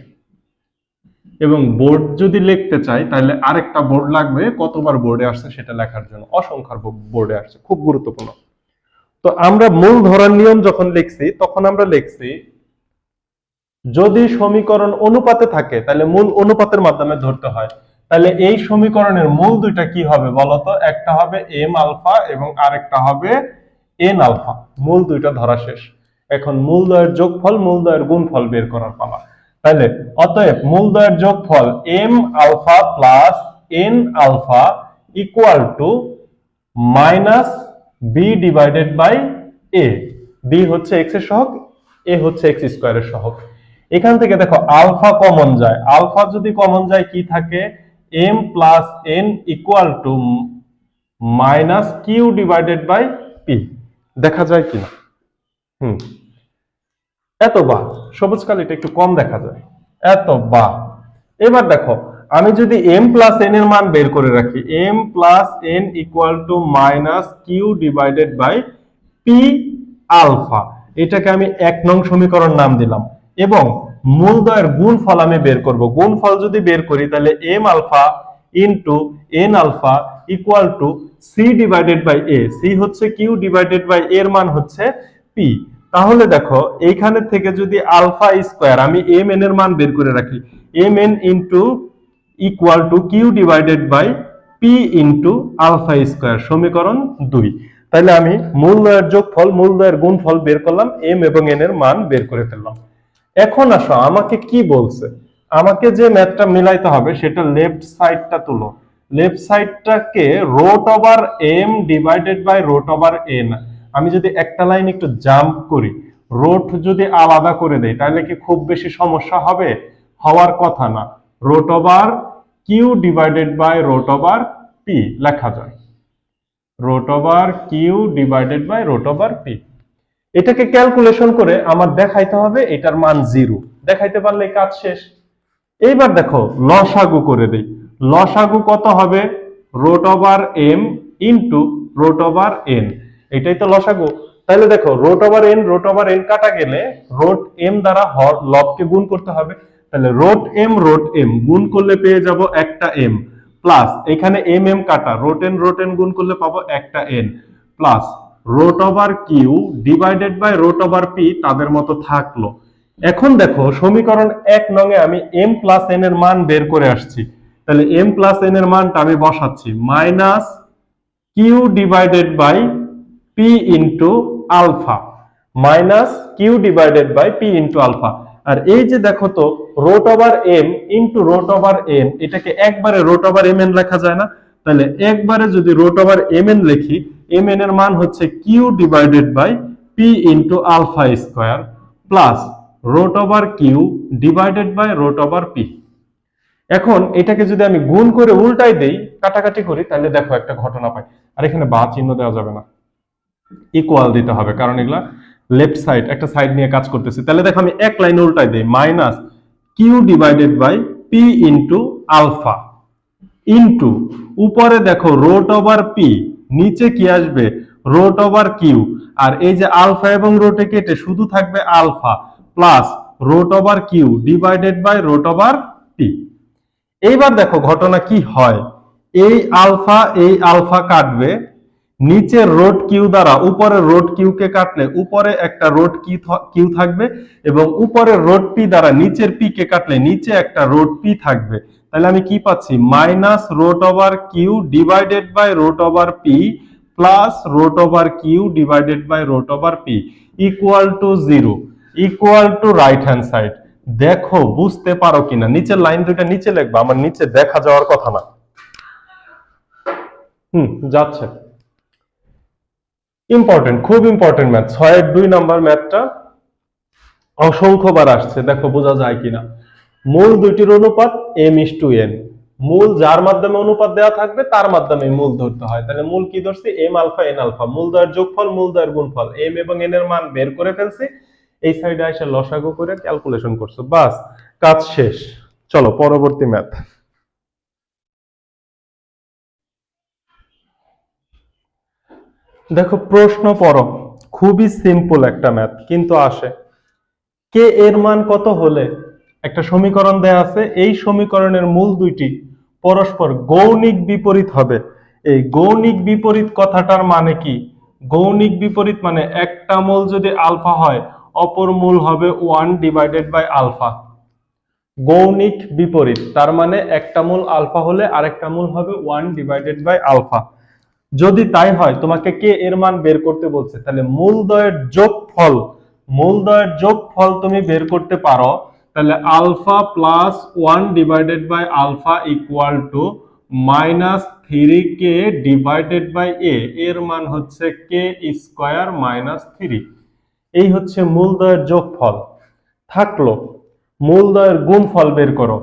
এবং বোর্ড যদি লিখতে চাই তাহলে আরেকটা বোর্ড লাগবে, কতবার বোর্ডে আসছে সেটা লেখার জন্য, অসংখ্য বোর্ডে আসছে, খুব গুরুত্বপূর্ণ। তো আমরা মূল ধরার নিয়ম যখন লিখছি, তখন আমরা লিখছি যদি সমীকরণ অনুপাতে থাকে তাহলে মূল অনুপাতের মাধ্যমে ধরতে হয়। তাহলে এই সমীকরণের মূল দুইটা কি হবে বলতো, একটা হবে m আলফা এবং আরেকটা হবে n আলফা। মূল দুইটা ধরা শেষ, এখন মূলদ্বয়ের যোগফল, মূলদ্বয়ের গুণফল বের করার পালা। তাহলে অতএব মূলদ্বয়ের যোগফল m alpha plus n alpha equal to minus b divided by a। b হচ্ছে x এর সহগ, a হচ্ছে x স্কয়ারের সহগ। এখান থেকে দেখো আলফা কমন যায়, আলফা যদি কমন যায় কি থাকে, m plus n equal to minus q divided by p। দেখা যায় কিনা? এত বা সবুজ কালিটা একটু কম দেখা যায়, এত বা। এবার দেখো আমি যদি m প্লাস n এর মান বের করে রাখি, m plus n equal to minus q divided by p alpha, এটাকে আমি 1 নং সমীকরণ নাম দিলাম, এবং মূলদ্বয়ের গুণফল আমি বের করব। গুণফল যদি বের করি তাহলে m alpha into n alpha equal to c divided by a, c হচ্ছে q ডিভাইডেড বাই এর মান হচ্ছে p, তাহলে দেখো এইখানে থেকে যদি আলফা স্কোয়ার আমি এম এন এর মান বের করে রাখি, m n into equal to q divided by P into alpha square, সমীকরণ 2। তাহলে আমি মূলদয়ের যোগফল মূলদয়ের গুণফল বের করলাম, এম এবং এন এর মান বের করে ফেললাম। এখন আসো আমাকে কি বলছে, আমাকে যে ম্যাথটা মিলাইতে হবে সেটা লেফট সাইডটা তুলো, লেফট সাইডটাকে root over M divided by root over N. আমি যদি একটা লাইন একটু জাম্প করি, রুট যদি আলাদা করে দেই তাহলে কি খুব বেশি সমস্যা হবে? হওয়ার কথা না। Root over q divided by root over p লেখা যায়, root over q divided by root over p. এটাকে ক্যালকুলেশন করে আমার দেখাইতে হবে এটার মান 0, দেখাইতে পারলে কাজ শেষ। এইবার দেখো লসাগু করে দেই, লসাগু কত হবে? Root over M into root over n, এটাই তো লসাগু। তাহলে দেখো রুট ওভার এন কাটা গেলে রুট এম দ্বারা লবকে গুণ করতে হবে, তাহলে রুট এম গুণ করলে পেয়ে যাব একটা এম, প্লাস এখানে এম এম কাটা রুট এন গুণ করলে পাবো একটা n, plus root over q divided by root over p তাদের মতো থাকলো। এখন দেখো সমীকরণ 1 নং এ আমি m প্লাস n এর মান বের করে আসছি, তাহলে m প্লাস n এর মানটা আমি বসাচ্ছি minus Q divided by P into alpha, minus Q divided by P into alpha. আর এই যে দেখো তো root over M into root over N, এটাকে একবারে রুট ওভার এম এন লেখা যায় না? তাহলে একবারে যদি রুট ওভার এম এন লিখি, এম এন এর মান হচ্ছে q divided by P into alpha square plus root over q divided by root over p. এখন এটাকে যদি আমি গুণ করে উল্টাই দেই, কাটাকাটি করি, তাহলে দেখো একটা ঘটনা পাই। আর এখানে বা চিহ্ন দেওয়া যাবে না, ইকুয়াল দিতে হবে, কারণ এগুলা লেফট সাইড একটা সাইড নিয়ে কাজ করতেছে। তাহলে দেখো আমি এক লাইনে উল্টাই দেই, minus Q divided by P into alpha into উপরে দেখো রুট ওভার পি, নিচে কি আসবে? Root over Q. আর এই যে আলফা এবং রুটে কেটে শুধু থাকবে alpha plus root over q divided by root over p. এইবার দেখো ঘটনা কি হয়, এই আলফা কাটবে, নিচের রুট কিউ দ্বারা উপরের রুট কিউ কে কাটলে উপরে একটা রুট কিউ থাকবে, এবং উপরের রুট পি দ্বারা নিচের পি কে কাটলে নিচে একটা রুট পি থাকবে। তাহলে আমি কি পাচ্ছি? Minus root over q divided by root over p plus root over q divided by root over p equal to 0, equal to right hand side. দেখো বুঝতে পারো কিনা? নিচের লাইন দুইটা নিচে লিখবা, আমার নিচে দেখা যাওয়ার কথা না। যাচ্ছে। ইম্পর্টেন্ট, খুব ইম্পর্টেন্ট ম্যাথ, 6-এর 2 নাম্বার ম্যাথটা অসংখ্যবার আসছে, দেখো বোঝা যায় কিনা। মূল দুইটির অনুপাত m:n, মূল যার মাধ্যমে অনুপাত দেওয়া থাকবে তার মাধ্যমে মূল ধরতে হয়। তাহলে মূল কি ধরছি? m আলফা n আলফা, মূলদ্বয়ের যোগফল মূলদ্বয়ের গুণফল, m এবং n এর মান বের করে ফেলছি, এই সাইডে এসে লসাগু করে ক্যালকুলেশন করছো, বাস কাজ শেষ। চলো পরবর্তী ম্যাথ। দেখো প্রশ্ন পড়ো, খুবই সিম্পল একটা ম্যাথ, কিন্তু আসে কে এর মান কত হলে একটা সমীকরণ দেয়া আছে, এই সমীকরণের মূল দুইটি পরস্পর গৌণিক বিপরীত হবে। এই গৌণিক বিপরীত কথাটার মানে কি? গৌণিক বিপরীত মানে একটা মূল যদি আলফা হয় অপর মূল হবে 1 ডিভাইডেড বাই আলফা। গৌণিক বিপরীত তার মানে একটা মূল আলফা হলে আরেকটা মূল হবে 1 ডিভাইডেড বাই আলফা। যদি তাই হয় তোমাকে কে এর মান বের করতে বলছে, তাহলে মূলদ্বয়ের যোগফল তুমি বের করতে পারো। তাহলে alpha plus 1 divided by alpha equal to minus 3k divided by A, এর মান হচ্ছে কে স্কয়ার মাইনাস 3। এই হচ্ছে মূলদ্বয়ের যোগফল। থাকলো মূলদ্বয়ের গুণফল বের করো।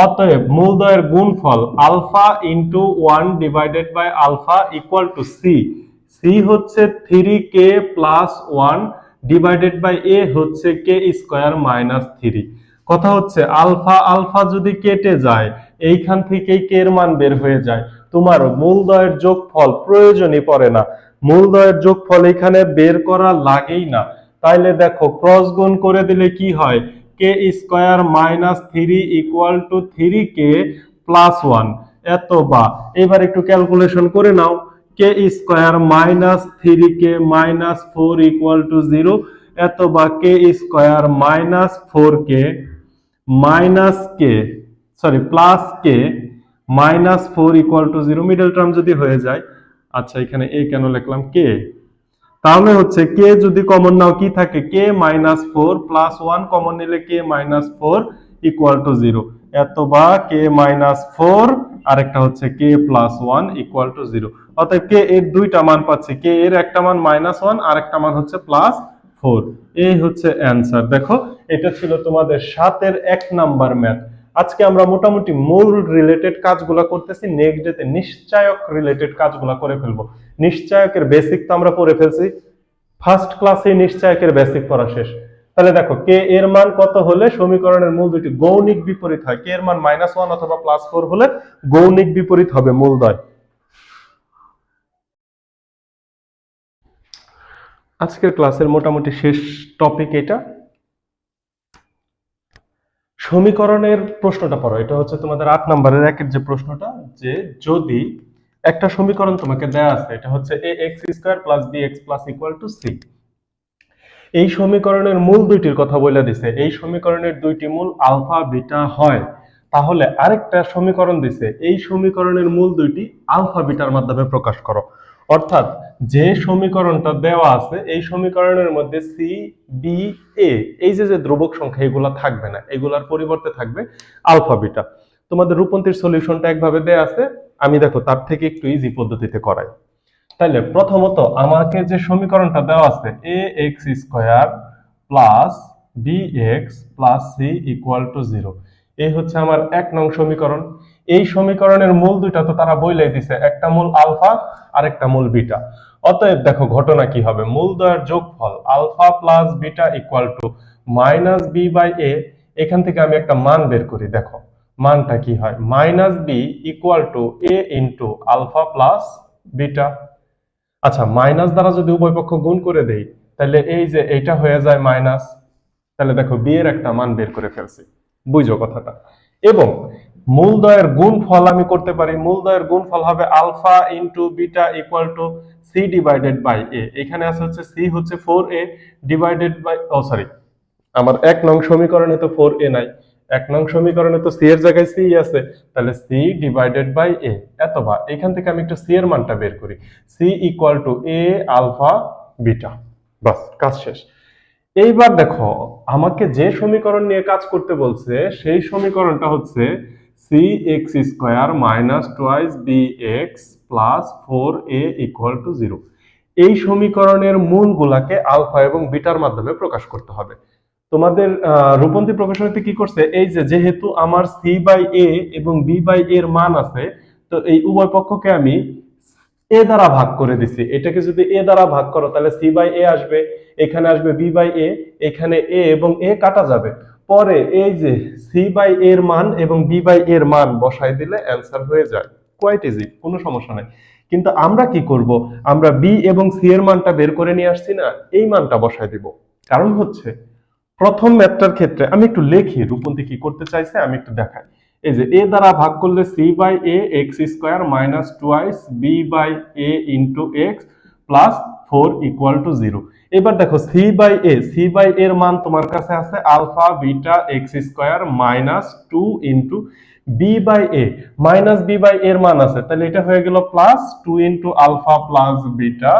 অতএব মূলদ্বয়ের গুণফল alpha into 1 divided by alpha equal to c. C হচ্ছে 3k প্লাস 1 ডিভাইডেড বাই এ হচ্ছে কে স্কয়ার মাইনাস 3। কথা হচ্ছে আলফা আলফা যদি কেটে যায় এইখান থেকেই কে এর মান বের হয়ে যায়, তোমার মূলদ্বয়ের যোগফল প্রয়োজনই পড়ে না, মূলদ্বয়ের যোগফল এখানে বের করা লাগেই না। তাইলে দেখো ক্রস গুণ করে দিলে কি হয়? K square minus 3 equal to 3k plus 1, এত বা। এবার একটু ক্যালকুলেশন করে নাও, K square minus 3k minus 4 equal to 0, এত বা K square minus 4k minus K sorry plus K minus 4 equal to 0, middle term যদি হয়ে যায়, আচ্ছা এখানে এ কেন লিখলাম কে, তাহলে হচ্ছে কে যদি কমন নাও কি থাকে, কে মাইনাস 4 প্লাস 1 কমন নিলে কে মাইনাস 4 ইকুয়াল টু 0, এত বা কে মাইনাস 4 আর একটা হচ্ছে কে প্লাস 1 ইকুয়াল টু 0। অতএব কে এর দুইটা মান পাচ্ছি, কে এর একটা মান মাইনাস 1 আর একটা মান হচ্ছে প্লাস 4। এই হচ্ছে অ্যান্সার। দেখো এটা ছিল তোমাদের 7 এর 1 নাম্বার ম্যাথ। আজকে আমরা মোটামুটি মূল রিলেটেড কাজগুলো করতেছি, নেক্সট ডেতে নিশ্চয়ক রিলেটেড কাজগুলো করে ফেলবো। নিশ্চয়কের বেসিক তো আমরা পড়ে ফেলছি, ফার্স্ট ক্লাসে নিশ্চয়কের বেসিক পড়া শেষ। তাহলে দেখো কে এর মান কত হলে সমীকরণের মূল দুটি গৌণিক বিপরীত হয়, কে এর মান -1 অথবা +4 হলে গৌণিক বিপরীত হবে মূলদ্বয়। আজকের ক্লাসের মোটামুটি শেষ টপিক এটা। সমীকরণের প্রশ্নটা পড়ো, এটা হচ্ছে তোমাদের 8 নম্বরের একের যে প্রশ্নটা, যে যদি একটা সমীকরণ তোমাকে দেয়া আছে, এটা হচ্ছে ax² + bx = c, এই সমীকরণের মূল দুইটির কথা বলে দিছে, এই সমীকরণের দুইটি মূল আলফা বিটা হয়, তাহলে আরেকটা সমীকরণ দিছে, এই সমীকরণের মূল দুইটি আলফা বিটার মাধ্যমে প্রকাশ করো। অর্থাৎ যে সমীকরণটা দেওয়া আছে এই সমীকরণের মধ্যে সি বি এ এই যে ধ্রুবক সংখ্যা এগুলা থাকবে না, এগুলার পরিবর্তে থাকবে আলফা বিটা। তোমাদের রূপন্তীর সলিউশনটা একভাবে দেয়া আছে, আমি দেখো তার থেকে একটু ইজি পদ্ধতিতে করাই। তাহলে প্রথমত আমাকে যে সমীকরণটা দেওয়া আছে ax² + bx + c = 0, এই হচ্ছে আমার 1 নং সমীকরণ। এই সমীকরণের মূল দুইটা তো তারা বইলাই দিছে, একটা মূল আলফা আর একটা মূল বিটা। অতএব দেখো ঘটনা কি হবে, মূলদ্বয়ের যোগফল আলফা প্লাস বিটা = -b/a, এখান থেকে আমি একটা মান বের করি, দেখো মানটা কি হয়, -b = a * alpha plus beta. আচ্ছা মাইনাস দ্বারা যদি উভয় পক্ষ গুণ করে দেই, তাহলে এই যে এটা হয়ে যায় মাইনাস, তাহলে দেখো বি এর একটা মান বের করে ফেলছি, বুঝো কথাটা। এবং মূলদ্বয়ের গুণফল আমি করতে পারি, মূলদ্বয়ের গুণফল হবে alpha into beta = c / a, এখানে আছে হচ্ছে c হচ্ছে 4a ডিভাইডেড বাই আমার 1 নং সমীকরণে তো 4a নাই, 1 নং সমীকরণে তো c এর জায়গায় c আছে, তাহলে c / a, অথবা এখান থেকে আমি একটু c এর মানটা বের করি, c = a আলফা বিটা, বাস কাজ শেষ। এইবার দেখো আমাকে যে সমীকরণ নিয়ে কাজ করতে বলছে সেই সমীকরণটা হচ্ছে cx² - 2bx + 4a = 0। এই সমীকরণের মূলগুলাকে আলফা এবং বিটার মাধ্যমে প্রকাশ করতে হবে। তোমাদের রূপন্তী প্রকাশনীতে কি করছে, এই যে যেহেতু আমার c/a এবং b/a এর মান আছে, তো এই উভয় পক্ষকে আমি a দ্বারা ভাগ করে দিছি। এটাকে যদি a দ্বারা ভাগ করো তাহলে c/a আসবে, এখানে আসবে b/a, এখানে a এবং a কাটা যাবে, পরে এই যে c/a এর মান এবং b/a এর মান বসাই দিলে অ্যান্সার হয়ে যায়, কোয়াইট ইজি, কোনো সমস্যা নাই। কিন্তু আমরা কি করব, আমরা b এবং c এর মানটা বের করে নিয়ে আসছি না, এই মানটা বসাই দিব। কারণ হচ্ছে প্রথম ম্যাথটার ক্ষেত্রে আমি একটু লিখি রূপন্তী কি করতে চাইছে, আমি একটু দেখাই। এই যে a দ্বারা ভাগ করলে c/a x² - 2 b/a * x + 4 = 0। এবার দেখো c/a এর মান তোমার কাছে আছে আলফা বিটা x² - 2 b/a এর মান আছে, তাহলে এটা হয়ে গেল +2 * আলফা প্লাস বিটা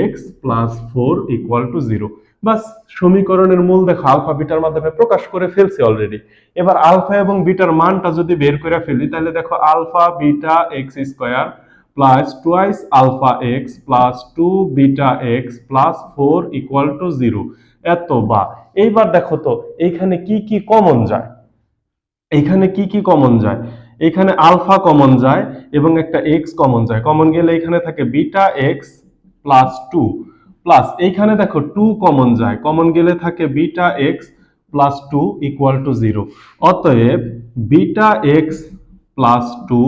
x + 4 = 0। বাস সমীকরণের মূল দেখো আলফা বিটার মাধ্যমে প্রকাশ করে ফেলছি অলরেডি। এবার আলফা এবং বিটার মানটা যদি বের করে ফেলি, তাহলে দেখো alpha beta x² + 2 alpha x + 2 beta x + 4 = 0। এত বা এইবার দেখো তো এইখানে কি কি কমন যায়, এখানে কি কি কমন যায়, এখানে আলফা কমন যায় এবং একটা x কমন যায়, কমন গেলে এখানে থাকে বিটা x + 2 প্লাস এইখানে দেখো 2 কমন যায়, কমন গেলে থাকে বিটা x + 2 = 0। অতএব beta x + 2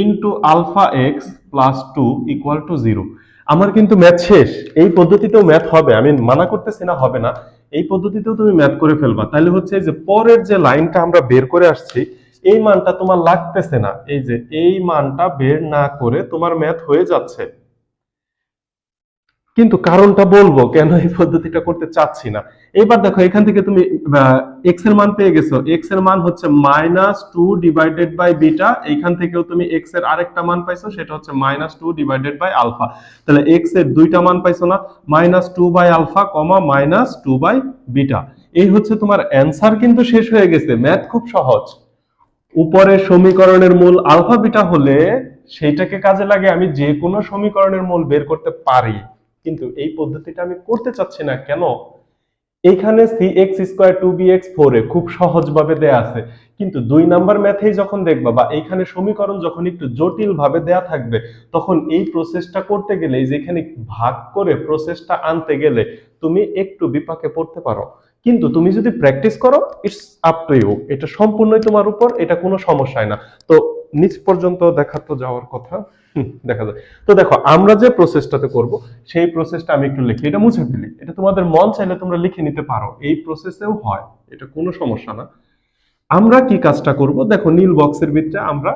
into alpha x + 2 = 0। আমার কিন্তু ম্যাথ শেষ, এই পদ্ধতিতেও ম্যাথ হবে, আমি মানা করতেছি না হবে না, এই পদ্ধতিতেও তুমি ম্যাথ করে ফেলবা। তাহলে হচ্ছে যে পরের যে লাইনটা আমরা বের করে আসছি এই মানটা তোমার লাগতেছে না, এই যে এই মানটা বের না করে তোমার ম্যাথ হয়ে যাচ্ছে। কিন্তু কারণটা বলবো কেন এই পদ্ধতিটা করতে চাচ্ছি না। এবার দেখো এখান থেকে তুমি এক্স এর মান পেয়ে গেছো, এক্স এর মান হচ্ছে -2 ডিভাইডেড বাই বিটা, এইখান থেকেও তুমি এক্স এর আরেকটা মান পাইছো, সেটা হচ্ছে -2 ডিভাইডেড বাই আলফা। তাহলে এক্স এর দুইটা মান পাইছো না, -2 by alpha comma -2 by beta. এই হচ্ছে তোমার অ্যান্সার, কিন্তু শেষ হয়ে গেছে। ম্যাথ খুব সহজ। উপরের সমীকরণের মূল আলফা বিটা হলে সেইটাকে কাজে লাগে আমি যে কোনো সমীকরণের মূল বের করতে পারি, কিন্তু এই পদ্ধতিটা আমি করতে চাচ্ছি না। কেন? এখানে cx² 2bx 4a খুব সহজভাবে দেয়া আছে, কিন্তু 2 নাম্বার ম্যাথেই যখন দেখবা বা এইখানে সমীকরণ যখন একটু জটিল ভাবে দেয়া থাকবে, তখন এই প্রসেসটা করতে গেলে, যেখানে ভাগ করে প্রসেসটা আনতে গেলে তুমি একটু বিপাকে পড়তে পারো। কিন্তু তুমি যদি প্র্যাকটিস করো, ইটস আপ টু ইউ, এটা সম্পূর্ণই তোমার উপর, এটা কোনো সমস্যাই না। তো নিচ পর্যন্ত দেখা তো যাওয়ার কথা, দেখা যায়। তো দেখো আমরা যে প্রসেসটাতে করব, সেই প্রসেসটা আমি একটু লিখি, এটা মুছে ফেলি। এটা তোমাদের মন চাইলে তোমরা লিখে নিতে পারো, এই প্রসেসেও হয়, এটা কোনো সমস্যা না। আমরা কি কাজটা করব, দেখো নীল বক্সের ভিতরে আমরা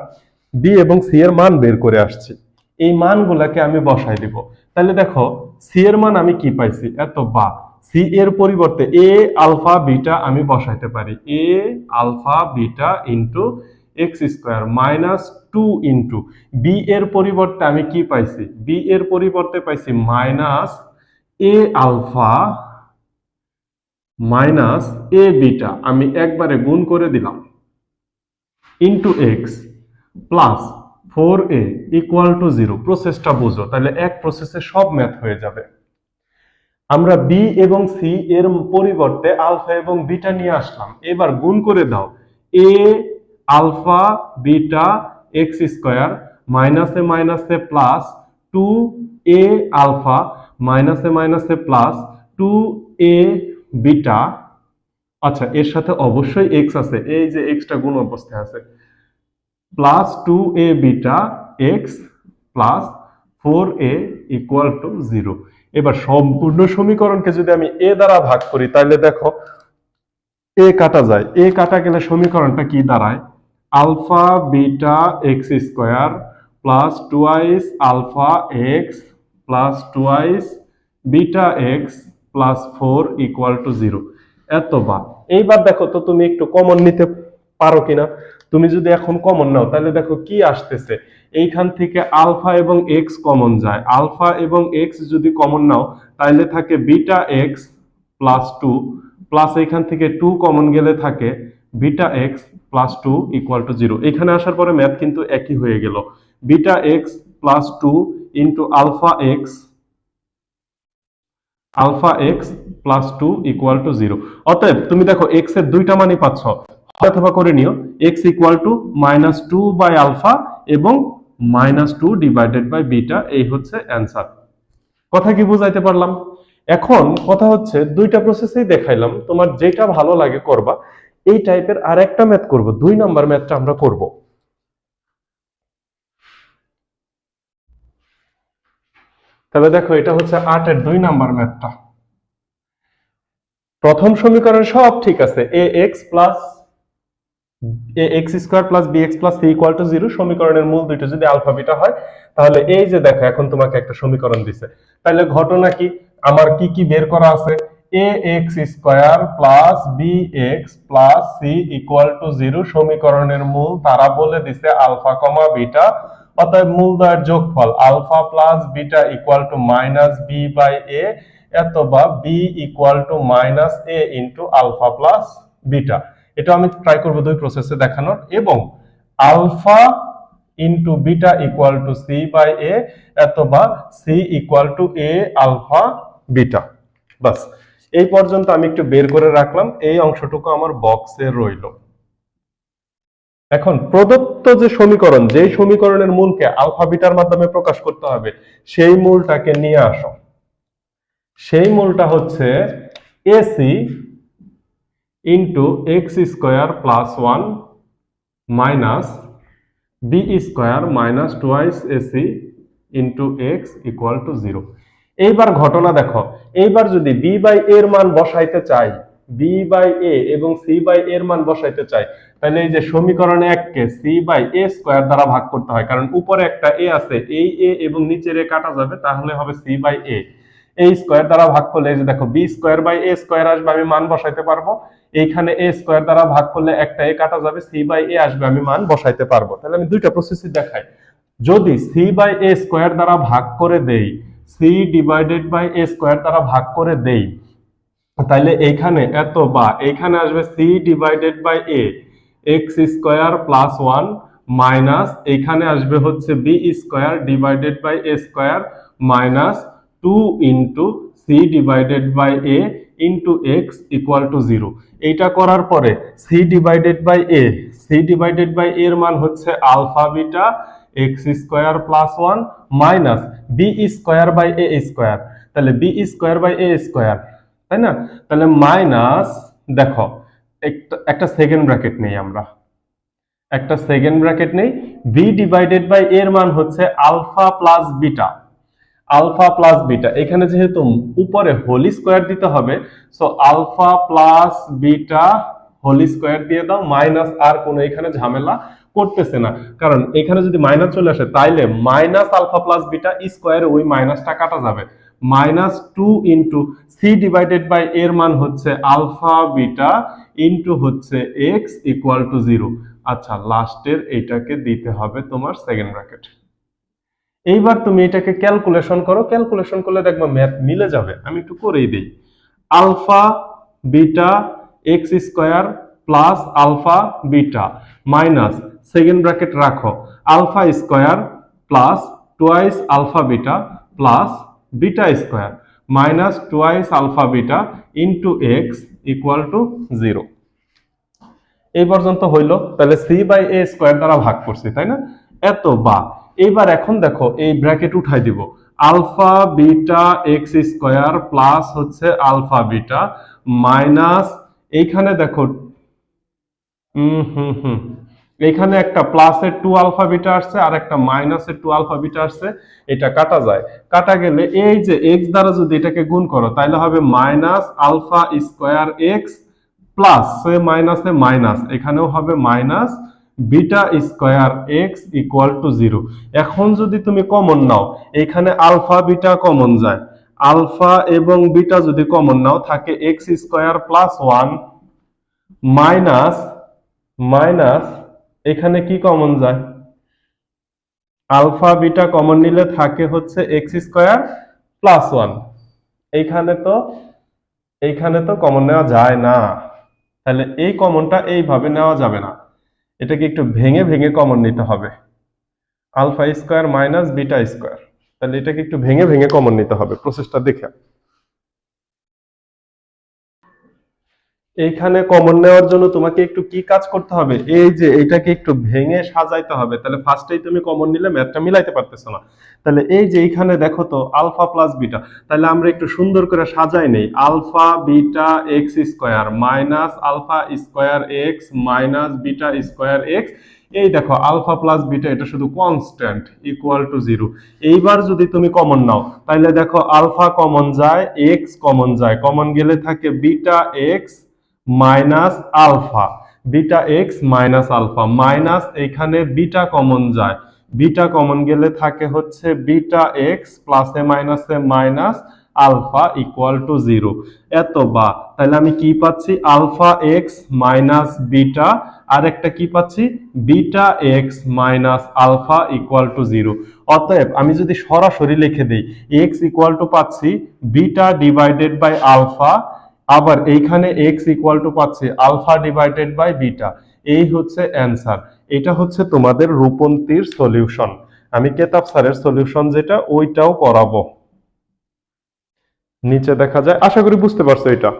বি এবং সি এর মান বের করে আসছি, এই মানগুলাকে আমি বসাই দিব। তাহলে দেখো সি এর মান আমি কি পাইছি, এত বা সি এর পরিবর্তে এ আলফা বিটা আমি বসাইতে পারি, A alpha beta into x² -2 into B এর পরিবর্তে আমি কি পাইছি, বি এর পরিবর্তে পাইছি -a alpha minus a beta, আমি একবারে গুণ করে দিলাম, ইন্টু এক্স প্লাস 4a = 0। প্রসেসটা বুঝো, তাহলে এক প্রসেসে সব ম্যাথ হয়ে যাবে। আমরা বি এবং সি এর পরিবর্তে আলফা এবং বিটা নিয়ে আসলাম, এবার গুণ করে দাও, এ আলফা বিটা x² মাইনাসে মাইনাসে প্লাস 2a আলফা মাইনাসে মাইনাসে প্লাস 2a বিটা, আচ্ছা এর সাথে অবশ্যই x আছে, এই যে xটা গুণ অবস্থায় আছে, plus 2a beta x plus 4a = 0। এবার সম্পূর্ণ সমীকরণকে যদি আমি a দ্বারা ভাগ করি, তাহলে দেখো a কাটা যায়, a কাটা গেলে সমীকরণটা কি দাঁড়ায়, alpha beta x² plus 2 alpha x plus 2 beta x plus 4 = 0। এত বা। এইবার দেখো তো তুমি একটু কমন নিতে পারো কিনা। তুমি যদি এখন কমন নাও, তাহলে দেখো কি আসতেছে, এইখান থেকে আলফা এবং x কমন যায়, আলফা এবং x যদি কমন নাও, তাহলে থাকে বিটা x প্লাস 2 প্লাস এখান থেকে 2 কমন গেলে থাকে বিটা x প্লাস 2 = 0। এখানে আসার পরে ম্যাথ কিন্তু একই হয়ে গেল, beta x plus 2 into alpha x plus 2 = 0। অতএব তুমি দেখো x এর দুইটা মানই পাচ্ছ, অথবা করে নিও x = -2 বাই আলফা এবং -2 ডিভাইডেড বাই বিটা, এই হচ্ছে অ্যান্সার। কথা কি বুঝাইতে পারলাম? এখন কথা হচ্ছে দুইটা প্রসেসেই দেখাইলাম, তোমার যেটা ভালো লাগে করবা। এই টাইপের আরেকটা ম্যাথ করব, 2 নাম্বার ম্যাথটা আমরা করব। তাহলে দেখো এটা হচ্ছে 8 এর 2 নাম্বার ম্যাথটা। প্রথম সমীকরণ সব ঠিক আছে, ax plus bx plus c = 0। সমীকরণের মূল দুইটা যদি আলফা বিটা হয়, তাহলে এই যে দেখো এখন তোমাকে একটা সমীকরণ দিছে। তাহলে ঘটনা কি, আমার কি কি বের করা আছে, ax² plus bx plus c = 0। সমীকরণের মূল তারা বলে দিছে আলফা কমা বিটা, অতএব মূলদ্বয়ের যোগফল আলফা প্লাস বিটা = -b/a, অথবা b = -a into alpha plus beta. এটা আমি ট্রাই করব দুই প্রসেসে দেখানোর, এবং আলফা ইনটু বিটা = c/a, অথবা c = a আলফা বিটা। বাস এই পর্যন্ত আমি একটু বের করে রাখলাম, এই অংশটুকু আমার বক্সে রইল। এখন প্রদত্ত যে সমীকরণ, যেই সমীকরণের মূলকে আলফা বিটার মাধ্যমে প্রকাশ করতে হবে, সেই মূলটাকে নিয়ে আসো। সেই মূলটা হচ্ছে ac into x² plus 1 minus b² minus 2ac into x = 0। এইবার ঘটনা দেখো, এইবার যদি b/a এর মান বসাইতে চাই, b/a এবং c/a এর মান বসাইতে চাই, তাহলে এই যে সমীকরণ 1 কে c/a² দ্বারা ভাগ করতে হয়, কারণ উপরে একটা a আছে, এই a এবং নিচের a কাটা যাবে, তাহলে হবে c/a। এ স্কোয়ার দ্বারা ভাগ করলে এই যে দেখো b square by A square আসবে, আমি মান বসাইতে পারবো। এইখানে এ স্কোয়ার দ্বারা ভাগ করলে একটা এ কাটা যাবে, সি বাই এ আসবে, আমি মান বসাইতে পারবো। তাহলে আমি দুইটা প্রসেসই দেখাই। যদি সি বাই এ স্কোয়ার দ্বারা ভাগ করে দেই, c divided by A square দ্বারা ভাগ করে দেই, তাহলে এইখানে এত বা এইখানে আসবে C divided by A X square plus one minus এইখানে আসবে হচ্ছে B square divided by A square minus two into C divided by A into X equal to zero. এইটা করার পরে সি ডিভাইডেড বাই এর মান হচ্ছে alpha beta x square plus one minus B square by A square, তাহলে B square by A square, তাই না? তাহলে মাইনাস দেখো একটা সেকেন্ড ব্র্যাকেট নেই, আমরা একটা সেকেন্ড ব্র্যাকেট নেই, বি ডিভাইডেড বাই এর মান হচ্ছে alpha plus beta, alpha plus beta, এখানে যেহেতু উপরে হোলি স্কোয়ার দিতে হবে, so alpha plus beta whole square দিয়ে দাও, মাইনাস আর কোনো এখানে ঝামেলা করতেছে না, কারণ এখানে যদি মাইনাস চলে আসে তাইলে মাইনাস আলফা প্লাস বিটা স্কোয়ারে ওই মাইনাসটা কাটা যাবে, minus two into C divided by এর মান হচ্ছে আলফা বিটা ইন্টু হচ্ছে এক্স ইকুয়াল টু জিরো। আচ্ছা, লাস্টের এইটাকে দিতে হবে তোমার সেকেন্ড ব্র্যাকেট। এইবার তুমি এটাকে ক্যালকুলেশন করো, ক্যালকুলেশন করলে দেখবা ম্যাথ মিলে যাবে। আমি একটু করেই দিই। Alpha beta x square plus alpha beta minus second bracket রাখো alpha square plus twice alpha beta plus beta square minus twice alpha beta into X equal to zero. এই পর্যন্ত হইলো। তাহলে সি বাই এ স্কোয়ার দ্বারা ভাগ করছি, তাই না? এত বা এইবার এখন দেখো এই ব্র্যাকেট উঠাই দিব, alpha beta x square plus হচ্ছে আলফা বিটা মাইনাস এইখানে দেখো এইখানে একটা প্লাসের টু আলফা বিটা আসছে আর একটা মাইনাসের টু আলফা বিটা আসছে, এটা কাটা যায়, কাটা গেলে এই যে এক্স দ্বারা যদি এটাকে গুণ করো তাহলে হবে minus alpha square x plus মাইনাসে মাইনাস এখানেও হবে minus beta square x equal to zero. এখন যদি তুমি কমন নাও, এখানে আলফা বিটা কমন যায়, আলফা এবং বিটা যদি কমন নাও থাকে x square plus one minus minus এখানে কি কমন যায়, আলফা বিটা কমন নিলে থাকে হচ্ছে এক্স স্কোয়ার প্লাস ওয়ান। এইখানে তো কমন নেওয়া যায় না, তাহলে এই কমনটা এইভাবে নেওয়া যাবে না, এটাকে একটু ভেঙে ভেঙে কমন নিতে হবে, alpha square minus beta square, তাহলে এটাকে একটু ভেঙে ভেঙে কমন নিতে হবে। প্রসেসটা দেখে এইখানে কমন নেওয়ার জন্য তোমাকে একটু কি কাজ করতে হবে, এই যে এইটাকে একটু ভেঙে সাজাইতে হবে, তাহলে ফার্স্টেই তুমি কমন নিলে ম্যাথটা মিলাইতে পারতেছো না। তাহলে এই যে এইখানে দেখো তো আলফা প্লাস বিটা, তাহলে আমরা একটু সুন্দর করে সাজাই নেই, alpha beta x square minus alpha square x minus beta square x, এই দেখো আলফা প্লাস বিটা এটা শুধু কনস্ট্যান্ট ইকুয়াল টু জিরো। এইবার যদি তুমি কমন নাও তাহলে দেখো আলফা কমন যায়, এক্স কমন যায়, কমন গেলে থাকে beta x minus alpha, beta x minus alpha minus এখানে বিটা কমন যায়, বিটা কমন গেলে থাকে হচ্ছে বিটা এক্স প্লাসে মাইনাসে minus alpha equal to zero. এত বা তাহলে আমি কি পাচ্ছি, আলফা এক্স মাইনাস বিটা আর একটা কি পাচ্ছি, beta x minus alpha equal to zero. অতএব আমি যদি সরাসরি লিখে দিই এক্স ইকুয়াল টু পাচ্ছি বিটা ডিভাইডেড বাই আলফা, আবার এইখানে x ইকুয়াল টু পাচ্ছি আলফা ডিভাইডেড বাই বিটা, এই হচ্ছে অ্যান্সার। এটা হচ্ছে তোমাদের রূপন্তীর সলিউশন। আমি কেতাব স্যারের সলিউশন যেটা ওইটাও করাবো, নিচে দেখা যায়। আশা করি বুঝতে পারছো, এটা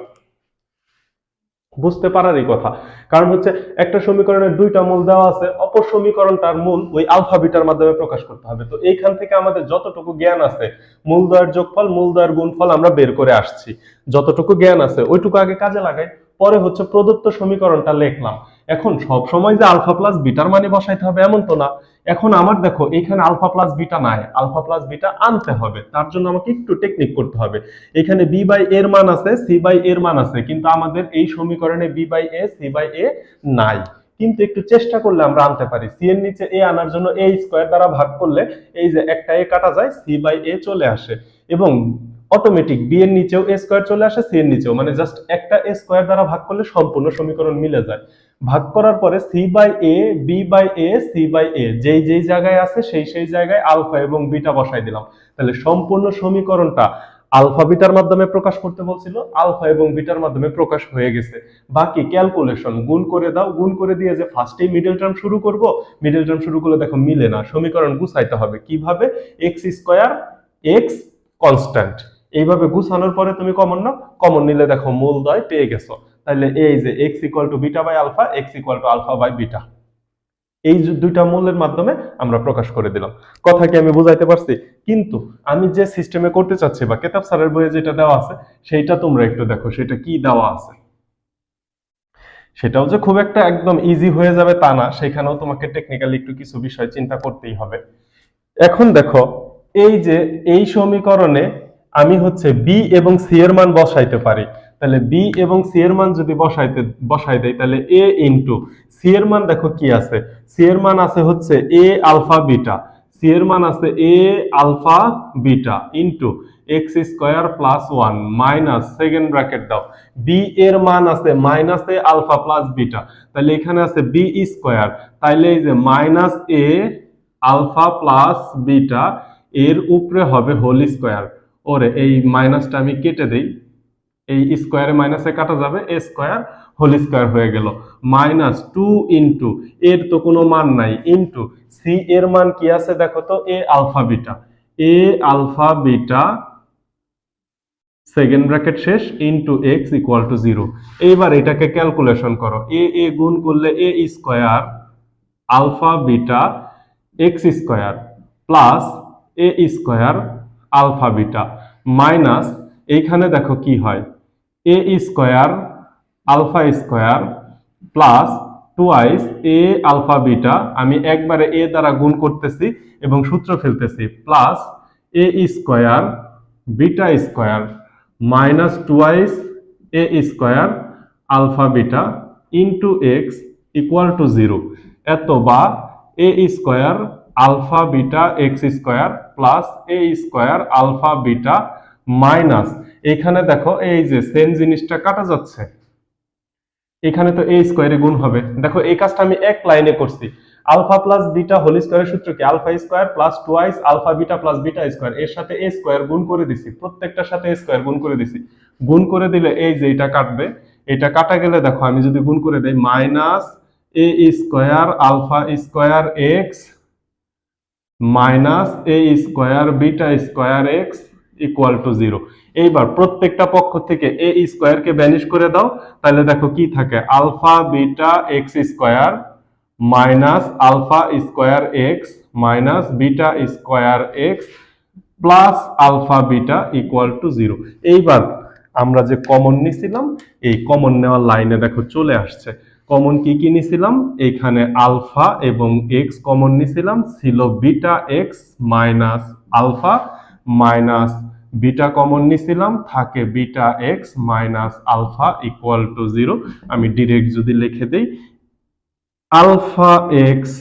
বুঝতে পারারই কথা, কারণ হচ্ছে একটা সমীকরণের দুইটা মূল দেওয়া আছে, অপর সমীকরণটার মূল ওই আলফা বিটার মাধ্যমে প্রকাশ করতে হবে। তো এইখান থেকে আমাদের যতটুকু জ্ঞান আছে, মূলদ্বয়ের যোগফল মূলদ্বয়ের গুণফল আমরা বের করে আসছি, যতটুকু জ্ঞান আছে ওইটুকু আগে কাজে লাগাই, পরে হচ্ছে প্রদত্ত সমীকরণটা লিখলাম। এখন সব সময় যে আলফা প্লাস বিটার মানে বসাইতে হবে এমন তো না। এখন আমার দেখো এখানে আলফা প্লাস বিটা নাই, আলফা প্লাস বিটা আনতে হবে, তার জন্য আমাকে একটু টেকনিক করতে হবে। এখানে বি বাই এর মান আছে, সি বাই এর মান আছে, কিন্তু আমাদের এই সমীকরণে B by A C by A নাই, কিন্তু একটু চেষ্টা করলে আমরা আনতে পারি। সি এর নিচে এ আনার জন্য এ স্কোয়ার দ্বারা ভাগ করলে এই যে একটা এ কাটা যায়, সি বাই এ চলে আসে। এবং অটোমেটিক বি এর নিচেও এ স্কয়ার চলে আসে, সি এর নিচেও, মানে জাস্ট একটা এ স্কয়ার দ্বারা ভাগ করলে সম্পূর্ণ সমীকরণ মিলে যায়। ভাগ করার পরে C by A, B by A, C by A যেই যেই জায়গায় আছে সেই জায়গায় আলফা এবং বিটা বসাই দিলাম। তাহলে সম্পূর্ণ সমীকরণটা আলফা বিটার মাধ্যমে প্রকাশ করতে বলছিল, আলফা এবং বিটার মাধ্যমে প্রকাশ হয়ে গেছে। বাকি ক্যালকুলেশন, গুণ করে দাও, গুণ করে দিয়ে যে ফার্স্টেই মিডল টার্ম শুরু করব, মিডল টার্ম শুরু করলে দেখো মিলে না, সমীকরণ গুছাইতে হবে কিভাবে, এক্স স্কয়ার এক্স কনস্ট্যান্ট, এইভাবে গুছানোর পরে তুমি কমন নাও, কমন নিলে দেখো মূলদ্বয় পেয়ে গেছো। তাহলে এই যে x equal to beta by alpha, x equal to alpha by beta, এই দুইটা মূলের মাধ্যমে আমরা প্রকাশ করে দিলাম। কথা কি আমি বুঝাইতে পারছি? কিন্তু আমি যে সিস্টেমে করতে চাচ্ছি বা কেতাব স্যারের বইয়ে যেটা দেওয়া আছে সেইটা তোমরা একটু দেখো, সেটা কি দেওয়া আছে। সেটাও যে খুব একটা একদম ইজি হয়ে যাবে তা না, সেখানেও তোমাকে টেকনিক্যালি একটু কিছু বিষয় চিন্তা করতেই হবে। এখন দেখো, এই যে এই সমীকরণে আমি হচ্ছে বি এবং সি এর মান বসাইতে পারি। তাহলে বি এবং সি এর মান যদি বসাই দেই, তাহলে এ ইনটু সি এর মান দেখো কি আছে, সি এর মান আছে হচ্ছে এ আলফা বিটা, সি এর মান আছে A alpha beta into X square plus one minus second bracket দাও, বি এর মান আছে minus A alpha plus beta, তাহলে এখানে আছে বি স্কয়ার, তাইলে এই যে minus A alpha plus beta এর উপরে হবে হোল স্কয়ার। ওরে এই মাইনাসটা আমি কেটে দেই, এই স্কয়ারে মাইনাসে কাটা যাবে, এ স্কয়ার হোল স্কয়ার হয়ে গেল, মাইনাস টু ইন্টু এর তো কোনো মান নাই ইন্টু সি এর মান কি আছে দেখো তো, A alpha beta, A alpha beta second bracket শেষ ইন্টু এক্স ইকুয়াল টু 0। এইবার এটাকে ক্যালকুলেশন করো, এ গুণ করলে A square alpha beta x square plus A square alpha beta minus এইখানে দেখো কি হয়, A square alpha square plus twice A alpha beta, আমি একবারে এ দ্বারা গুণ করতেছি এবং সূত্র ফেলতেছি, plus A square beta square minus twice A square alpha beta into X equal to 0। এত বা A square alpha beta x square plus A square alpha beta minus, এখানে দেখো এই যে সেম জিনিসটা কাটা যাচ্ছে, এখানে তো এ স্কয়ারে গুণ হবে। দেখো এই কাজটা আমি এক লাইনে করছি, আলফা প্লাস বিটা হোল স্কয়ারের সূত্র কি, alpha square plus twice alpha beta plus beta square, এর সাথে এ স্কয়ার গুণ করে দিছি, প্রত্যেকটার সাথে এ স্কয়ার গুণ করে দিছি। গুণ করে দিলে এই যে এটা কাটবে, এটা কাটা গেলে দেখো আমি যদি গুণ করে দেই, minus a square alpha square x minus a square beta square x equal to 0। এইবার প্রত্যেকটা পক্ষ থেকে এ স্কয়ার কে ভ্যানিশ করে দাও, তাহলে দেখো কি থাকে, alpha beta x square minus alpha square x minus beta square x plus alpha beta equal to 0। এইবার আমরা যে কমন নিছিলাম, এই কমন নেওয়ার লাইনে দেখো চলে আসছে। কমন কি কি নিছিলাম, এখানে আলফা এবং এক্স কমন নিছিলাম, ছিল beta x minus alpha minus beta common নিছিলাম, থাকে beta x minus alpha equal to 0। আমি ডিরেক্ট যদি লিখে দেই, alpha x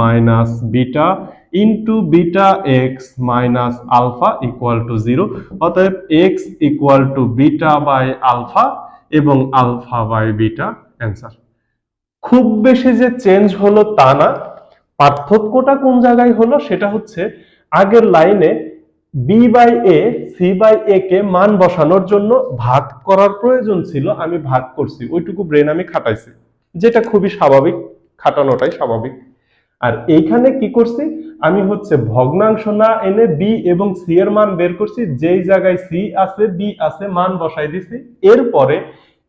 minus beta into beta x minus alpha equal to 0। অতএব X equal to beta by alpha এবং আলফা বাই বিটা অ্যান্সার। খুব বেশি যে চেঞ্জ হলো তা না, পার্থক্যটা কোন জায়গায় হলো সেটা হচ্ছে আগের লাইনে B by A C by A কে মান বসানোর জন্য ভাগ করার প্রয়োজন ছিল, আমি ভাগ করছি, ওইটুকু ব্রেন আমি খাটাইছি, যেটা খুবই স্বাভাবিক, খাটানোটাই স্বাভাবিক। আর এইখানে কি করছি, আমি হচ্ছে ভগ্নাংশ না এনে বি এবং সি এর মান বের করছি, যেই জায়গায় সি আছে বি আছে মান বসাই দিছি, এরপরে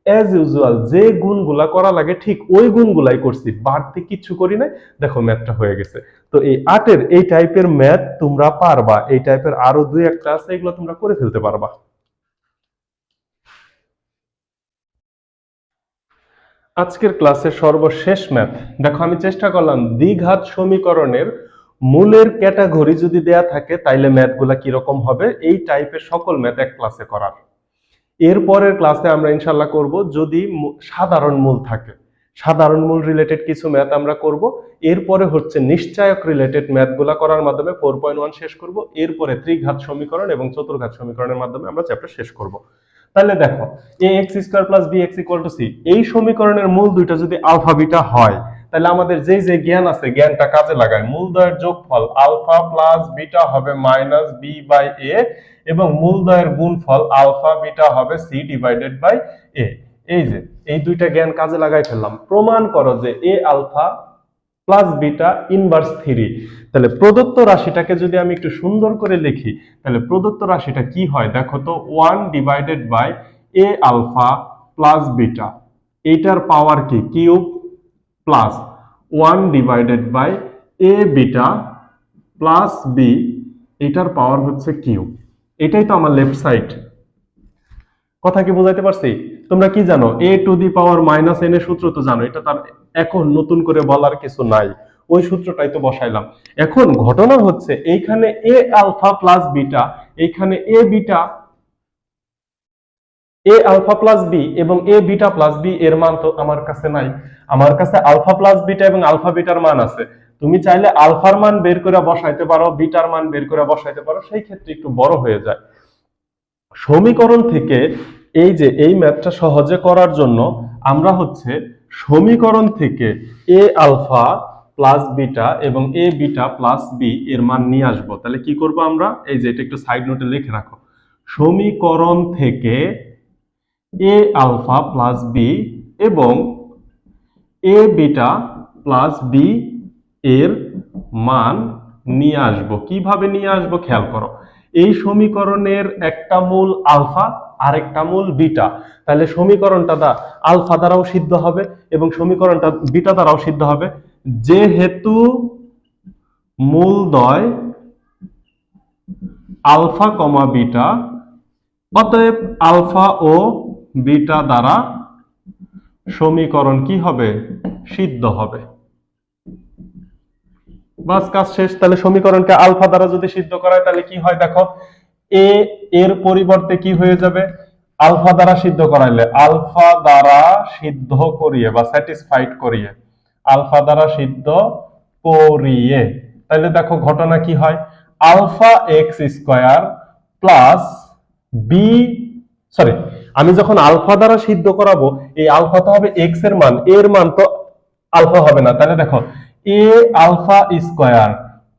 অ্যাজ ইউজুয়াল যে গুণগুলা করা লাগে ঠিক ওই গুণগুলাই করছি, বাড়তি কিছু করি নাই। দেখো ম্যাথটা হয়ে গেছে। তো এই 8 এই টাইপের ম্যাথ তোমরা পারবা, এই টাইপের আরো দুই একটা আছে, এগুলো তোমরা করে ফেলতে পারবা। আজকের ক্লাসের সর্বশেষ ম্যাথ দেখো, আমি চেষ্টা করলাম দ্বিঘাত সমীকরণের মূলের ক্যাটাগরি যদি দেয়া থাকে তাইলে ম্যাথগুলা কিরকম হবে, এই টাইপের সকল ম্যাথ এক ক্লাসে করার। এরপরের ক্লাসে আমরা ইনশাল্লাহ করব যদি সাধারণ মূল থাকে, সাধারণ মূল রিলেটেড কিছু ম্যাথ আমরা করব, এরপরে হচ্ছে নিশ্চায়ক রিলেটেড ম্যাথগুলা করার মাধ্যমে 4.1 শেষ করব, এরপরে ত্রিঘাত সমীকরণ এবং চতুর্ঘাত সমীকরণের মাধ্যমে আমরা চ্যাপ্টার শেষ করব। তাহলে দেখো ax square plus bx equal to c, এই সমীকরণের মূল দুইটা যদি আলফা বিটা হয় তাহলে আমাদের যে যে জ্ঞান আছে জ্ঞানটা কাজে লাগায়, মূলদ্বয়ের যোগফল আলফা প্লাস বিটা হবে মাইনাস বি বাই এ এবং মূলদ্বয়ের গুণফল আলফা বিটা হবে সি ডিভাইডেড বাই এ। এই যে এই দুইটা জ্ঞান কাজে লাগাই ফেললাম। প্রমাণ করো যে এ আলফা প্লাস বিটা ইনভার্স 3। তাহলে প্রদত্ত রাশিটাকে যদি আমি একটু সুন্দর করে লিখি তাহলে প্রদত্ত রাশিটা কি হয় দেখো তো, 1 divided by a alpha plus beta, এইটার পাওয়ার কি cube plus 1 divided by a beta plus b, এটার পাওয়ার হচ্ছে কিউব। এটাই তো আমার লেফট সাইড। কথা কি বোঝাইতে পারছি? তোমরা কি জানো a two the power minus n এর সূত্র তো জানো, এটা তার এখন নতুন করে বলার কিছু নাই, ওই সূত্রটাই তো বসাইলাম। এখন ঘটনা হচ্ছে এইখানে a আলফা প্লাস বিটা, এইখানে a beta a alpha plus b এবং a বিটা প্লাস বি এর মান তো আমার কাছে নাই। আমার কাছে আলফা প্লাস বিটা এবং আলফা বিটার মান আছে। তুমি চাইলে আলফার মান বের করে বসাইতে পারো, বিটার মান বের করে বসাইতে পারো, সেই ক্ষেত্রে একটু বড় হয়ে যায়। সমীকরণ থেকে এই যে এই ম্যাথটা সহজে করার জন্য আমরা হচ্ছে সমীকরণ থেকে এ আলফা প্লাস বিটা এবং এ বিটা প্লাস বি এর মান নিয়ে আসবো। তাহলে কি করব আমরা, এই যে এটা একটু সাইড নোটে লিখে রাখো, সমীকরণ থেকে এ আলফা প্লাস বি এবং এ বিটা প্লাস বি এর মান নিয়ে আসবো। কিভাবে নিয়ে আসবো খেয়াল করো, এই সমীকরণের একটা মূল আলফা আর একটা মূল বিটা, তাহলে সমীকরণটা আলফা দ্বারাও সিদ্ধ হবে এবং সমীকরণটা বিটা দ্বারাও সিদ্ধ হবে। যেহেতু মূলদ্বয় আলফা কমা বিটা, অতএব আলফা ও বিটা দ্বারা সমীকরণ কি হবে, সিদ্ধ হবে। বাস কাজ শেষ। তাহলে সমীকরণকে আলফা দ্বারা যদি সিদ্ধ করায় তাহলে কি হয় দেখো, এ এর পরিবর্তে কি হয়ে যাবে, আলফা দ্বারা সিদ্ধ করাইলে আলফা দ্বারা সিদ্ধ করিয়ে বা স্যাটিসফাইড করিয়ে, আলফা দ্বারা সিদ্ধ করিয়ে, তাহলে দেখো ঘটনা কি হয়, alpha x square plus b, sorry আমি যখন আলফা দ্বারা সিদ্ধ করাবো এই আলফা তো হবে এক্স এর মান, এর মান তো আলফা হবে না। তাহলে দেখো A alpha square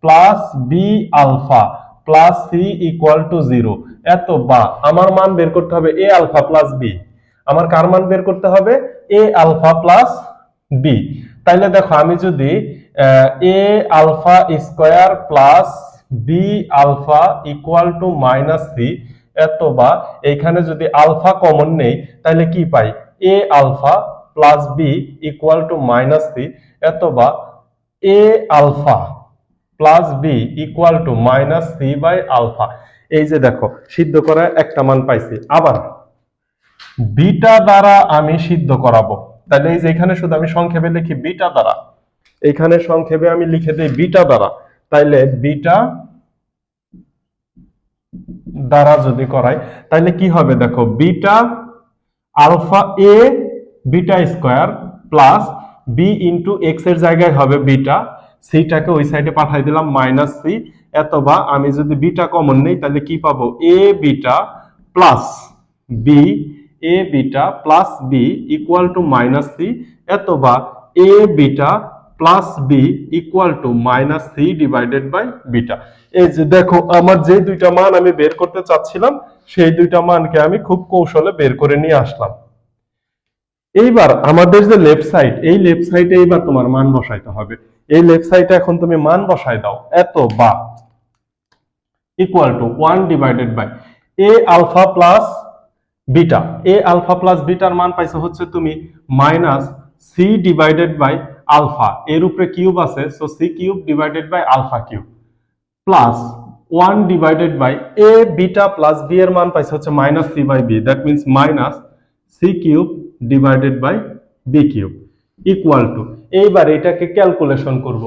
plus B alpha plus C equal to 0, এত বা আমার মান বের করতে হবে এ আলফা প্লাস বি, আমার কার মান বের করতে হবে, এ আলফা প্লাস বি। তাইলে দেখো আমি যদি A alpha square plus B alpha equal to minus C, এত বা এইখানে যদি আলফা কমন নেই তাহলে কি পাই, A alpha plus B equal to minus C, এত বা A alpha plus B equal to minus C by alpha. এই যে দেখো সিদ্ধ করা একটা মান পাইছি। আবার বিটা দ্বারা আমি সিদ্ধ করাবো, তাহলে এই যে এখানে শুধু আমি সংক্ষেপে লিখি বিটা দ্বারা, এখানে সংক্ষেপে আমি লিখে দিই বিটা দ্বারা। তাইলে বিটা দ্বারা যদি করাই তাহলে কি হবে দেখো, beta alpha A beta square plus B into X এর জায়গায় হবে বিটা, সিটাকে ওই সাইডে পাঠাই দিলাম মাইনাস সি, এতবা আমি যদি বিটা কমন নেই তাহলে কি পাবো, A beta plus B, A beta plus B equal to minus C, এতবা A beta plus B equal to minus C divided by beta. এই যে দেখো আমার যে দুইটা মান আমি বের করতে চাচ্ছিলাম সেই দুইটা মানকে আমি খুব কৌশলে বের করে নিয়ে আসলাম। এইবার আমাদের যে লেফট সাইড, এই লেফট সাইডে এইবার তোমার মান বসাইতে হবে। এই লেফট সাইডে এখন তুমি মান বসাই দাও, এত বা equal to 1 divided by a alpha plus beta, A alpha plus বিটার মান পাইছো হচ্ছে তুমি minus C divided by alpha, এর উপরে কিউব আছে so c cube divided by alpha cube plus 1 divided by a beta plus b এর মান পাইছে হচ্ছে minus C by b, that means minus c cube divided by b cube equal to, এইবার এটাকে ক্যালকুলেশন করব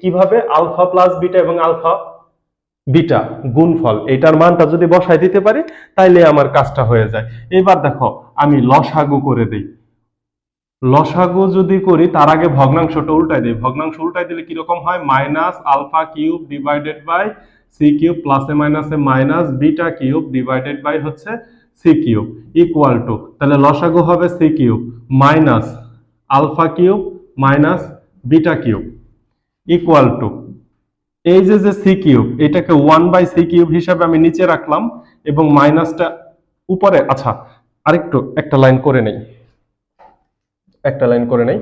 কিভাবে, আলফা প্লাস বিটা এবং আলফা বিটা গুণফল, এটার মানটা যদি বসাই দিতে পারি তাইলে আমার কাজটা হয়ে যায়। এবার দেখো আমি লসাগু করে দেই, লসাগু যদি করি তার আগে ভগ্নাংশটা উল্টাই দিই। ভগ্নাংশ উল্টাই দিলে কিরকম হয়, minus alpha cube divided by c cube, প্লাসে মাইনাসে minus beta cube divided by হচ্ছে সি কিউব ইকুয়াল টু, তাহলে লসাগু হবে c cube minus alpha cube minus beta cube equal to, এই যে সি কিউব এটাকে 1/c কিউব হিসাবে আমি নিচে রাখলাম এবং মাইনাসটা উপরে। আচ্ছা, আরেকটু একটা লাইন করে নেই,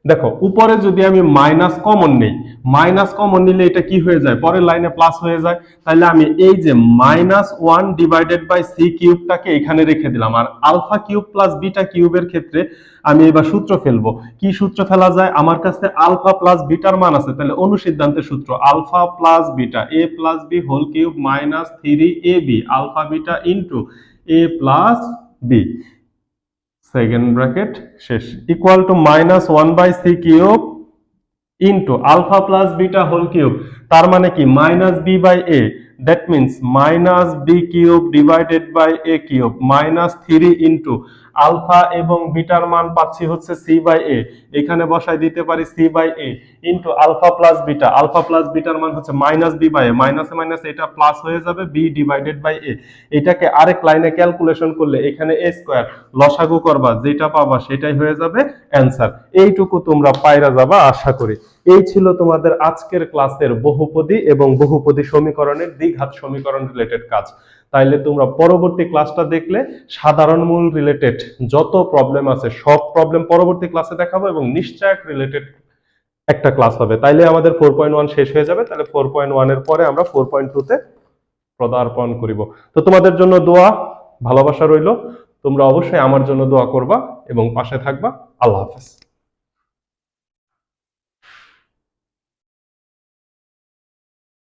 দেখো উপরে যদি আমি মাইনাস কমন নেই, মাইনাস কমন নিলে এটা কি হয়ে যায়, পরের লাইনে প্লাস হয়ে যায়। তাহলে আমি এই যে -1 ডিভাইডেড বাই সি কিউবটাকে এখানে রেখে দিলাম। আর আলফা কিউব প্লাস বিটা কিউবের ক্ষেত্রে আমি এবার সূত্র ফেলবো। কি সূত্র ফেলা যায়, আমার কাছে আলফা প্লাস বিটার মান আছে, তাহলে অনুসিদ্ধান্তের সূত্র alpha plus beta A plus B whole cube minus 3ab alpha beta into A plus B, second bracket শেষ, equal to -1/c cube into alpha plus beta whole cube, তার মানে কি -b/a, that means -b cube divided by a cube -3 into alpha এবং বিটার মান পাচ্ছি হচ্ছে c/a, এখানে বসাই দিতে পারি c/a into alpha plus beta, alpha plus বিটার মান হচ্ছে -b/a, মাইনাসে মাইনাসে এটা প্লাস হয়ে যাবে b ডিভাইডেড বাই a, এটাকে আরেক লাইনে ক্যালকুলেশন করলে এখানে a স্কয়ার লসাগু করবা, যেটা পাবা সেটাই হয়ে যাবে অ্যান্সার। এইটুকু তোমরা পায়রা যাবা আশা করি। এই ছিল তোমাদের আজকের ক্লাসের বহুপদী এবং বহুপদী সমীকরণের দ্বিঘাত সমীকরণ রিলেটেড কাজ। তাইলে তোমরা পরবর্তী ক্লাসটা দেখলে সাধারণ মূল রিলেটেড যত প্রবলেম আছে সব প্রবলেম পরবর্তী ক্লাসে দেখাবো এবং নিশ্চয়ক রিলেটেড একটা ক্লাস হবে। তাইলে আমাদের 4.1 শেষ হয়ে যাবে। তাহলে 4.1 এর পরে আমরা 4.2 তে পদার্পণ করিব। তো তোমাদের জন্য দোয়া ভালোবাসা রইল, তোমরা অবশ্যই আমার জন্য দোয়া করবা এবং পাশে থাকবা। আল্লাহ হাফেজ।